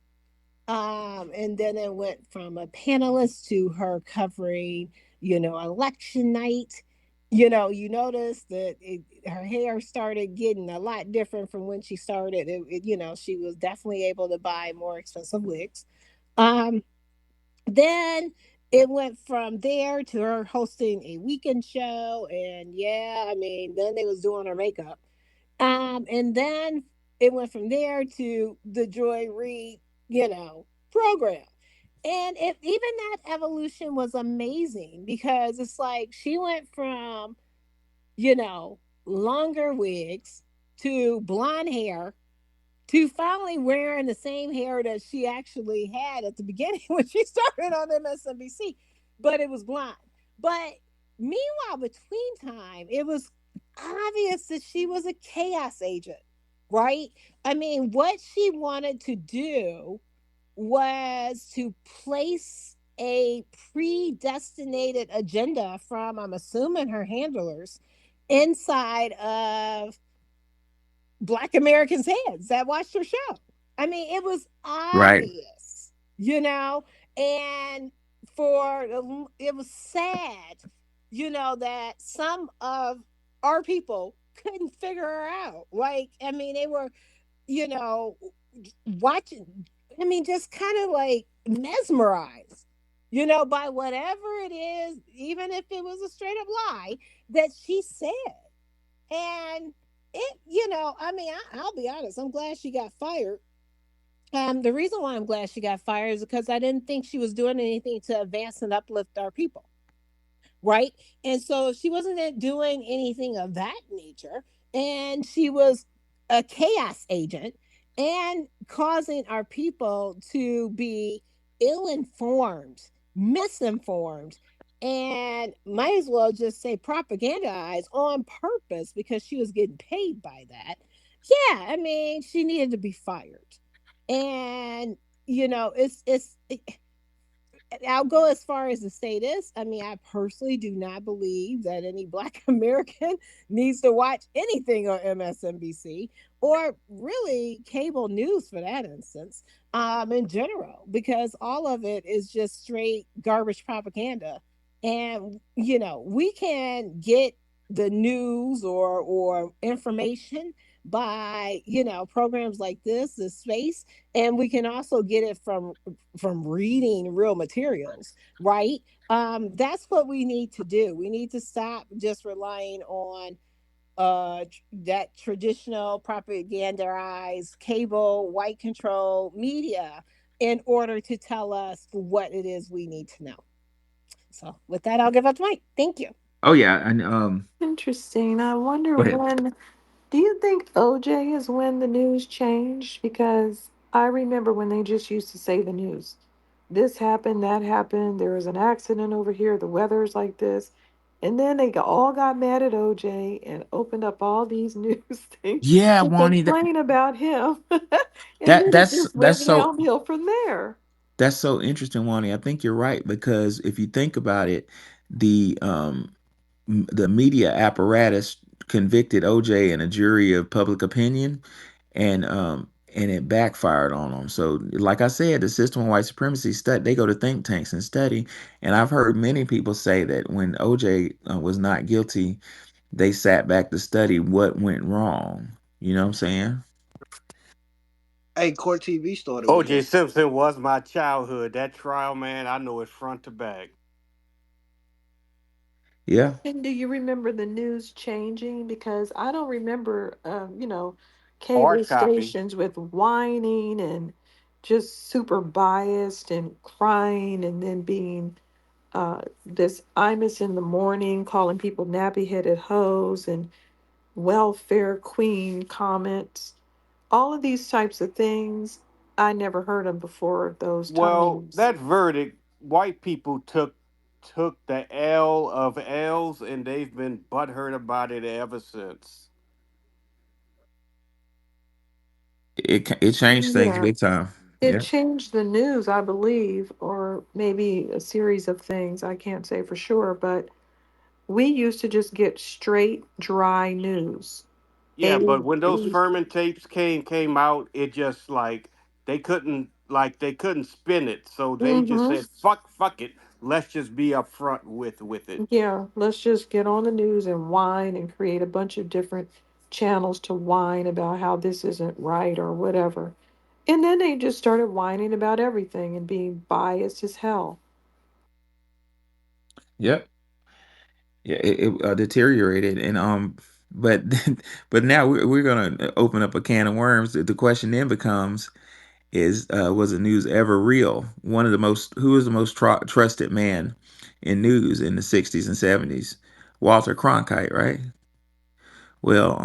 Speaker 12: And then it went from a panelist to her covering, election night. You notice that her hair started getting a lot different from when she started. She was definitely able to buy more expensive wigs. Um, then it went from there to her hosting a weekend show, and yeah, I mean, then they was doing her makeup. And then it went from there to the Joy Reid, program. And even that evolution was amazing because it's like she went from, you know, longer wigs to blonde hair to finally wearing the same hair that she actually had at the beginning when she started on MSNBC, but it was blonde. But meanwhile, between time, it was obvious that she was a chaos agent, right? I mean, what she wanted to do was to place a predestinated agenda from, I'm assuming, her handlers inside of Black Americans' heads that watched her show. I mean, it was
Speaker 1: Right.
Speaker 12: obvious, you know, and for it was sad, that some of our people couldn't figure her out. Like, I mean, they were, you know, watching. I mean, just kind of like mesmerized, by whatever it is, even if it was a straight up lie that she said. And I mean, I'll be honest, I'm glad she got fired. The reason why I'm glad she got fired is because I didn't think she was doing anything to advance and uplift our people, right? And so she wasn't doing anything of that nature, and she was a chaos agent and causing our people to be ill-informed, misinformed, and might as well just say propagandized on purpose because she was getting paid by that. Yeah, I mean, she needed to be fired. And it's I'll go as far as to say this. I mean, I personally do not believe that any Black American needs to watch anything on MSNBC or really cable news for that instance, in general, because all of it is just straight garbage propaganda. And, we can get the news or information by, programs like this space, and we can also get it from reading real materials, right? That's what we need to do. We need to stop just relying on that traditional propagandized cable white control media in order to tell us what it is we need to know. So with that, I'll give up the mic. Thank you.
Speaker 1: Oh yeah, and
Speaker 2: Interesting. I wonder
Speaker 1: go ahead.
Speaker 2: when. Do you think OJ is when the news changed? Because I remember when they just used to say the news. This happened, that happened, there was an accident over here, the weather's like this. And then all got mad at OJ and opened up all these news things
Speaker 1: Yeah,
Speaker 2: to
Speaker 1: Wani,
Speaker 2: complain about him. And
Speaker 1: that
Speaker 2: then it
Speaker 1: that's
Speaker 2: just
Speaker 1: that's
Speaker 2: went
Speaker 1: so
Speaker 2: downhill from there.
Speaker 1: that's so interesting, Wani. I think you're right because if you think about it, the the media apparatus convicted OJ in a jury of public opinion, and it backfired on them. So, like I said, the system of white supremacy study. They go to think tanks and study, and I've heard many people say that when OJ was not guilty, they sat back to study what went wrong. You know what I'm saying?
Speaker 10: Hey, Court TV started with
Speaker 5: OJ
Speaker 10: that.
Speaker 5: Simpson was my childhood. That trial, man, I know it front to back.
Speaker 1: Yeah.
Speaker 2: And do you remember the news changing? Because I don't remember, cable
Speaker 5: Hard copy.
Speaker 2: stations with whining and just super biased and crying and then being this Imus in the morning calling people nappy headed hoes and welfare queen comments. All of these types of things I never heard of before those
Speaker 5: Well,
Speaker 2: times.
Speaker 5: that verdict, white people took the L of L's, and they've been butthurt about it ever since.
Speaker 1: It changed things
Speaker 2: Yeah.
Speaker 1: big time.
Speaker 2: It
Speaker 1: Yeah.
Speaker 2: changed the news, I believe, or maybe a series of things. I can't say for sure, but we used to just get straight, dry news.
Speaker 5: Yeah,
Speaker 2: A.
Speaker 5: but when those Furman tapes came out, it just like they couldn't spin it, so they just
Speaker 2: Mm-hmm.
Speaker 5: said fuck it, let's just be upfront with it.
Speaker 2: Yeah, let's just get on the news and whine and create a bunch of different channels to whine about how this isn't right or whatever. And then they just started whining about everything and being biased as hell.
Speaker 1: Yep. Yeah, it deteriorated, and but but now we're gonna open up a can of worms. The question then becomes: Is was the news ever real? One of the most Who was the most trusted man in news in the '60s and '70s? Walter Cronkite, right? Well,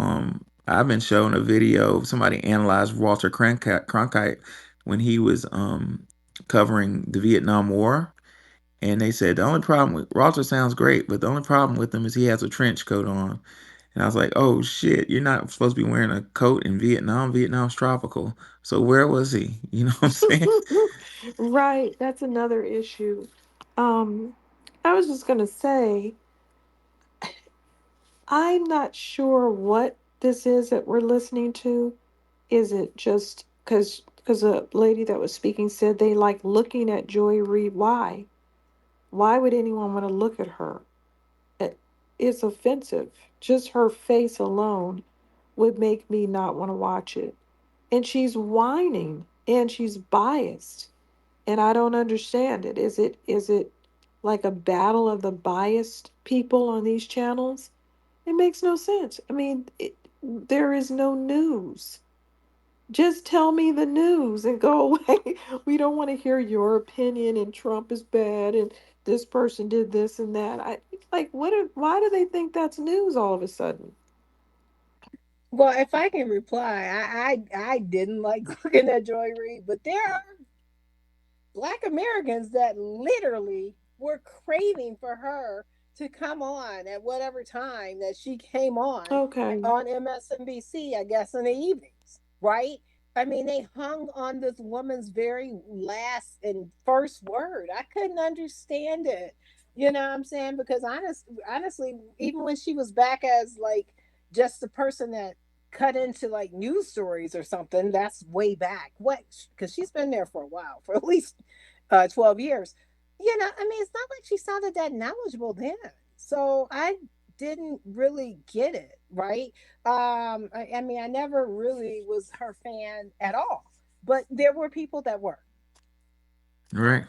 Speaker 1: I've been shown a video. Somebody analyzed Walter Cronkite when he was covering the Vietnam War. And they said the only problem with Walter sounds great, but the only problem with him is he has a trench coat on. And I was like, oh shit, you're not supposed to be wearing a coat in Vietnam. Vietnam's tropical. So where was he? You know what I'm saying?
Speaker 2: Right, that's another issue. Um, I was just gonna say, I'm not sure what this is that we're listening to. Is it just because a lady that was speaking said they like looking at Joy Reid? Why? Why would anyone want to look at her? It, it's offensive. Just her face alone would make me not want to watch it. And she's whining and she's biased. And I don't understand it. Is it like a battle of the biased people on these channels? It makes no sense. I mean, there is no news. Just tell me the news and go away. We don't want to hear your opinion and Trump is bad and this person did this and that. Why do they think that's news all of a sudden?
Speaker 12: Well, if I can reply, I didn't like looking at Joy Reid, but there are Black Americans that literally were craving for her to come on at whatever time that she came
Speaker 2: Okay.
Speaker 12: on MSNBC, I guess in the evenings, right? I mean, they hung on this woman's very last and first word. I couldn't understand it. You know what I'm saying? Because honestly, even when she was back as like just the person that cut into like news stories or something, that's way back. What? Because she's been there for a while, for at least 12 years. You know, I mean, it's not like she sounded that knowledgeable then. So I didn't really get it, right? I mean, I never really was her fan at all, but there were people that were.
Speaker 1: All right.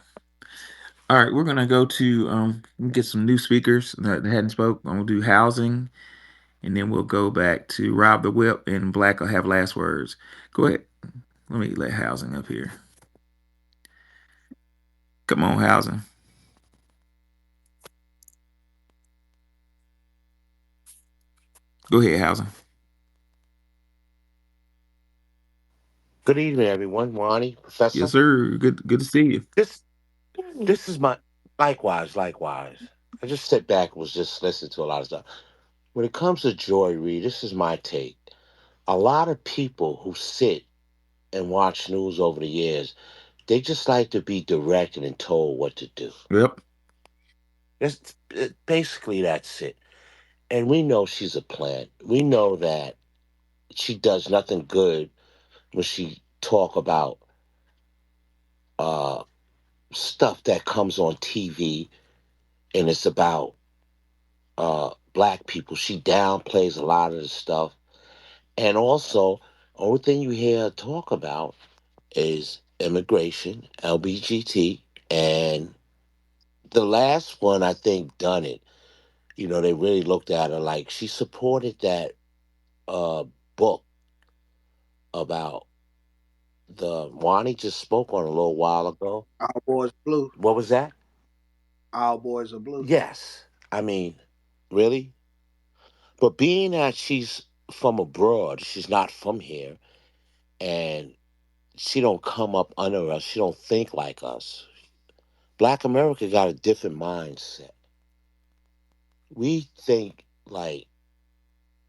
Speaker 1: All right, we're gonna go to get some new speakers that hadn't spoke. I'm gonna do housing, and then we'll go back to Rob the Whip, and Black will have last words. Go ahead. Let me let housing up here. Come on, housing. Go ahead, housing.
Speaker 13: Good evening, everyone. Ronnie,
Speaker 1: Yes,
Speaker 13: Professor.
Speaker 1: sir. Good to see you.
Speaker 13: This is my likewise. I just sit back and was just listening to a lot of stuff. When it comes to Joy Reid, this is my take. A lot of people who sit and watch news over the years, they just like to be directed and told what to do.
Speaker 1: Yep.
Speaker 13: Basically that's it. And we know she's a plant. We know that she does nothing good when she talk about uh, stuff that comes on TV and it's about black people. She downplays a lot of the stuff. And also, only thing you hear her talk about is immigration, LBGT, and the last one I think done it. You know, they really looked at her like she supported that book about the Wani just spoke on a little while ago.
Speaker 10: All boys are blue.
Speaker 13: What was that?
Speaker 10: All boys are blue.
Speaker 13: Yes. I mean, really? But being that she's from abroad, she's not from here, and she don't come up under us. She don't think like us. Black America got a different mindset. We think like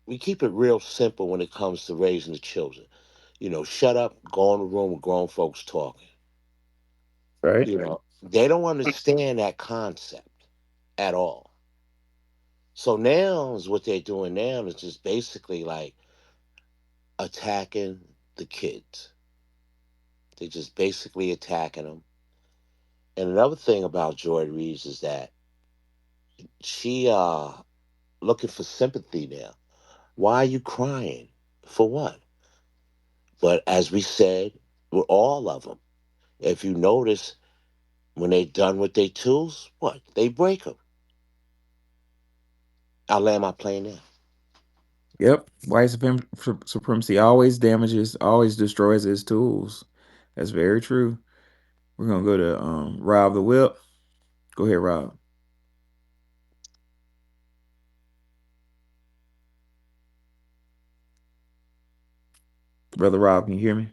Speaker 13: we keep it real simple when it comes to raising the children. You know, shut up, go in the room with grown folks talking.
Speaker 1: Right.
Speaker 13: You know, they don't understand that concept at all. So now is what they're doing now is just basically like attacking the kids. They just basically attacking them. And another thing about Joy Reeves is that she looking for sympathy now. Why are you crying? For what? But as we said, with all of them, if you notice, when they done with their tools, what? They break them. I'll land my plane there.
Speaker 1: Yep. Supremacy always damages, always destroys its tools. That's very true. We're gonna go to Rob the Whip. Go ahead, Rob. Brother Rob, can you hear me?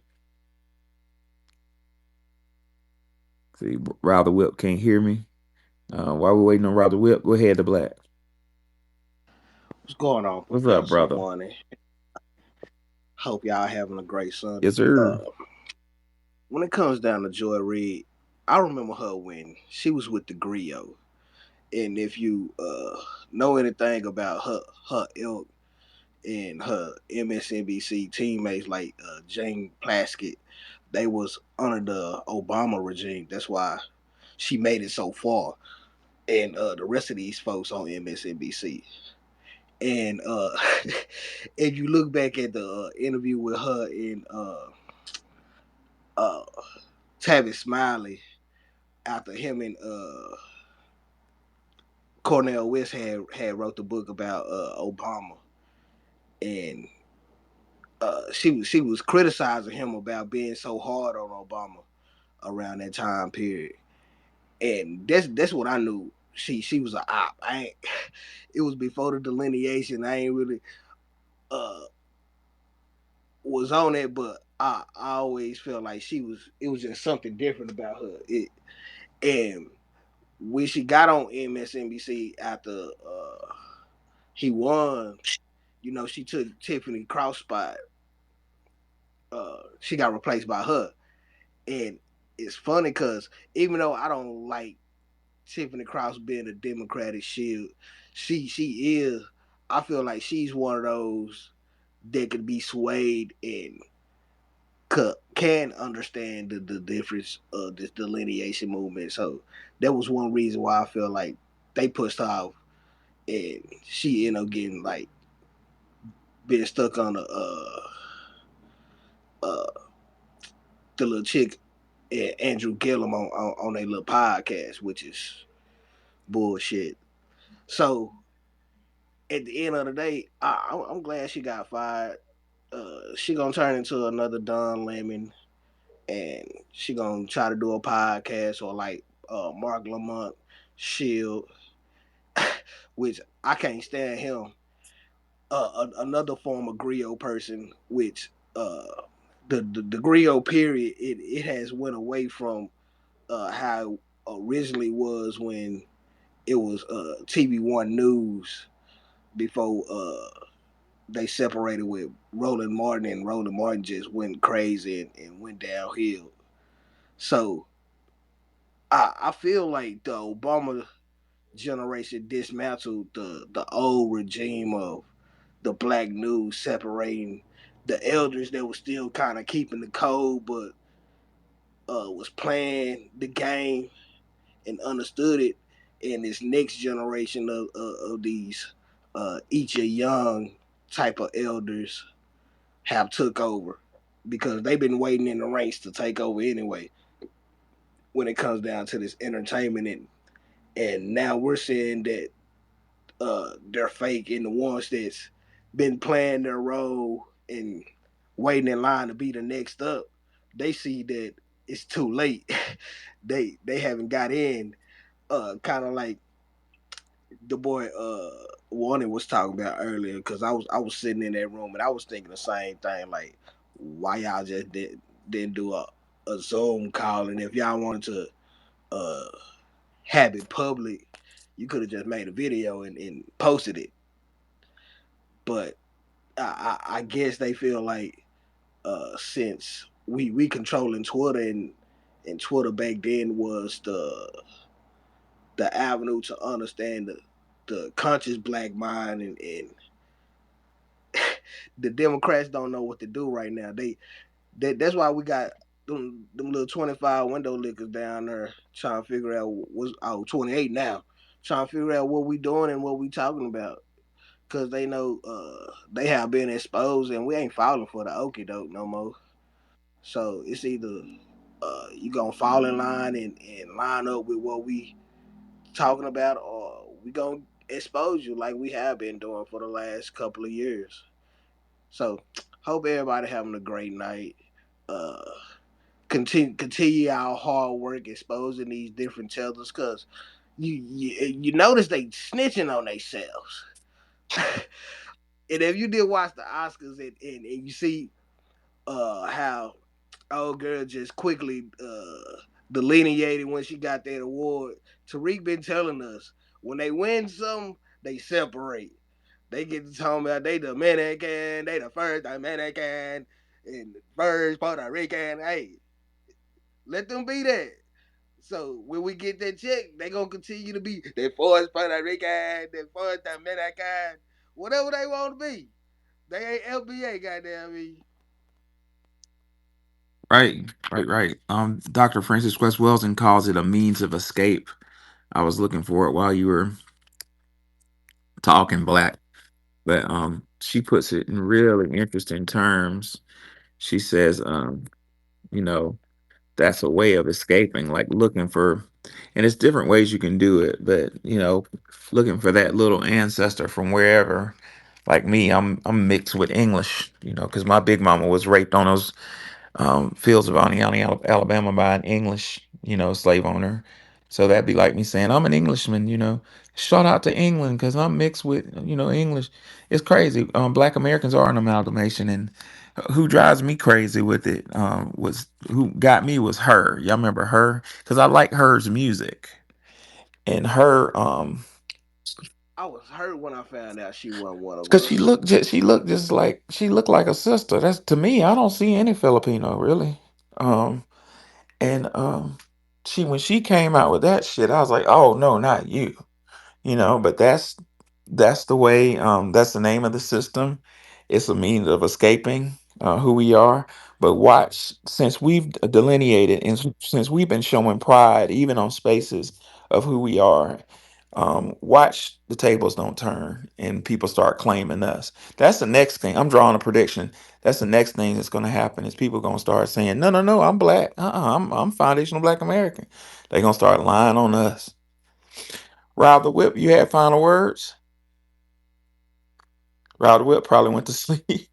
Speaker 1: See, Rob the Whip can't hear me. While we're waiting on Rob the Whip, go ahead to Black.
Speaker 10: What's going on,
Speaker 1: What's up,
Speaker 10: Professor
Speaker 1: brother?
Speaker 10: Money? Hope y'all having a great Sunday.
Speaker 1: Yes, sir.
Speaker 10: When it comes down to Joy Reid, I remember her when she was with the Griot. And if you know anything about her ilk and her MSNBC teammates like Jane Plaskett, they was under the Obama regime. That's why she made it so far. And the rest of these folks on MSNBC. And if you look back at the interview with her and uh, Tavis Smiley after him and Cornell West had wrote the book about Obama, and she was criticizing him about being so hard on Obama around that time period, and that's what I knew. She was a op. I ain't, it was before the delineation. I ain't really uh was on it, but I always felt like she was. It was just something different about her. And when she got on MSNBC after he won, you know, she took Tiffany Cross spot, she got replaced by her. And it's funny because even though I don't like Tiffany Cross being a Democratic shield, she is. I feel like she's one of those that could be swayed and can understand the difference of this delineation movement. So that was one reason why I feel like they pushed her off, and she ended up getting like being stuck on uh the little chick and Andrew Gillum on their little podcast, which is bullshit. So at the end of the day, I'm glad she got fired. She gonna turn into another Don Lemon, and she gonna try to do a podcast or like Mark Lamont Shield, which I can't stand him. Another former griot person, which the griot period, it has went away from how it originally was when it was TV1 News before they separated with Roland Martin, and Roland Martin just went crazy and went downhill. So I feel like the Obama generation dismantled the old regime of the black news, separating the elders that were still kind of keeping the code, but was playing the game and understood it. And this next generation of these each a young type of elders have took over because they've been waiting in the ranks to take over anyway when it comes down to this entertainment, and now we're seeing that they're fake, and the ones that's been playing their role and waiting in line to be the next up, they see that it's too late. They haven't got in. Kind of like the boy Warren was talking about earlier, because I was sitting in that room and I was thinking the same thing. Like, why y'all just didn't do a Zoom call, and if y'all wanted to uh have it public, you could have just made a video and posted it. But I guess they feel like since we controlling Twitter, and Twitter back then was the avenue to understand the conscious black mind, and the Democrats don't know what to do right now. That's why we got them little 25 window lickers down there trying to figure out what's 28 now, trying to figure out what we doing and what we talking about, because they know they have been exposed, and we ain't falling for the okie doke no more. So it's either you gonna fall in line and line up with what we talking about, or we gonna expose you like we have been doing for the last couple of years. So hope everybody having a great night. Uh, continue our hard work exposing these different tellers, because you notice they snitching on themselves. And if you did watch the Oscars, and you see how old girl just quickly delineated when she got that award. Tariq been telling us when they win something, they separate. They get to talking about they Dominican, they the first Dominican, and the first Puerto Rican. Hey, let them be that. So when we get that check, they gonna continue to be the first Puerto Rican, the first Dominican, whatever they want to be. They ain't LBA, goddamn me.
Speaker 1: Right, right. Dr. Francis West Welton calls it a means of escape. I was looking for it while you were talking black, but she puts it in really interesting terms. She says, you know, that's a way of escaping, like looking for, and it's different ways you can do it, but looking for that little ancestor from wherever. Like me, I'm mixed with English, because my big mama was raped on those fields of County, Alabama by an English, slave owner. So that'd be like me saying I'm an Englishman, Shout out to England because I'm mixed with, English. It's crazy. Black Americans are an amalgamation, and who drives me crazy with it was who got me was her. Y'all remember her? Because I like her's music, and her.
Speaker 10: I was hurt when I found out she wasn't one of
Speaker 1: Cause
Speaker 10: us.
Speaker 1: she looked like a sister. That's to me. I don't see any Filipino really. Um, and she when she came out with that shit, I was like, oh no, not you. But that's the way. That's the name of the system. It's a means of escaping who we are. But watch, since we've delineated and since we've been showing pride even on spaces of who we are, watch the tables don't turn and people start claiming us. That's the next thing. I'm drawing a prediction. That's the next thing that's going to happen is people going to start saying, no, no, no, I'm black. I'm foundational black American. They're going to start lying on us. Rob the Whip, you had final words? Rob the Whip probably went to sleep.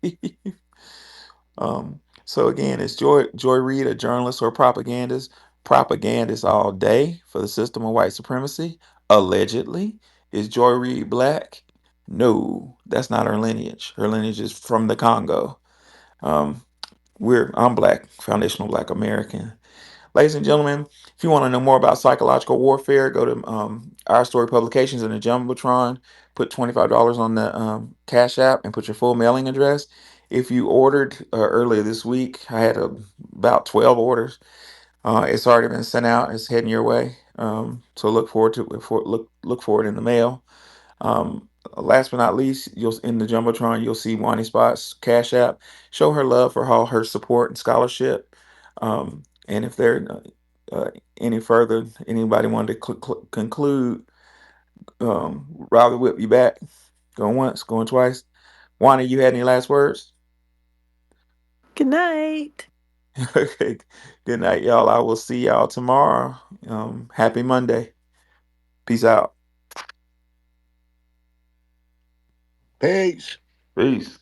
Speaker 1: So again, it's Joy Reid, a journalist or propagandist. Propagandist all day for the system of white supremacy. Allegedly. Is Joy Reid black? No, that's not her lineage. Her lineage is from the Congo. Um, I'm black, foundational black American. Ladies and gentlemen, if you want to know more about psychological warfare, go to Our Story Publications in the Jumbotron. Put $25 on the Cash App and put your full mailing address. If you ordered earlier this week, I had about 12 orders. It's already been sent out. It's heading your way. So look forward to look for it in the mail. Last but not least, you'll in the jumbotron you'll see Wani Spot's Cash App. Show her love for all her support and scholarship. And if there uh, any further, anybody wanted to conclude, Rob the Whip, you back? Going once, going twice. Wani, you had any last words?
Speaker 2: Good night.
Speaker 1: Okay. Good night, y'all. I will see y'all tomorrow. Happy Monday. Peace out.
Speaker 13: Peace.
Speaker 1: Peace.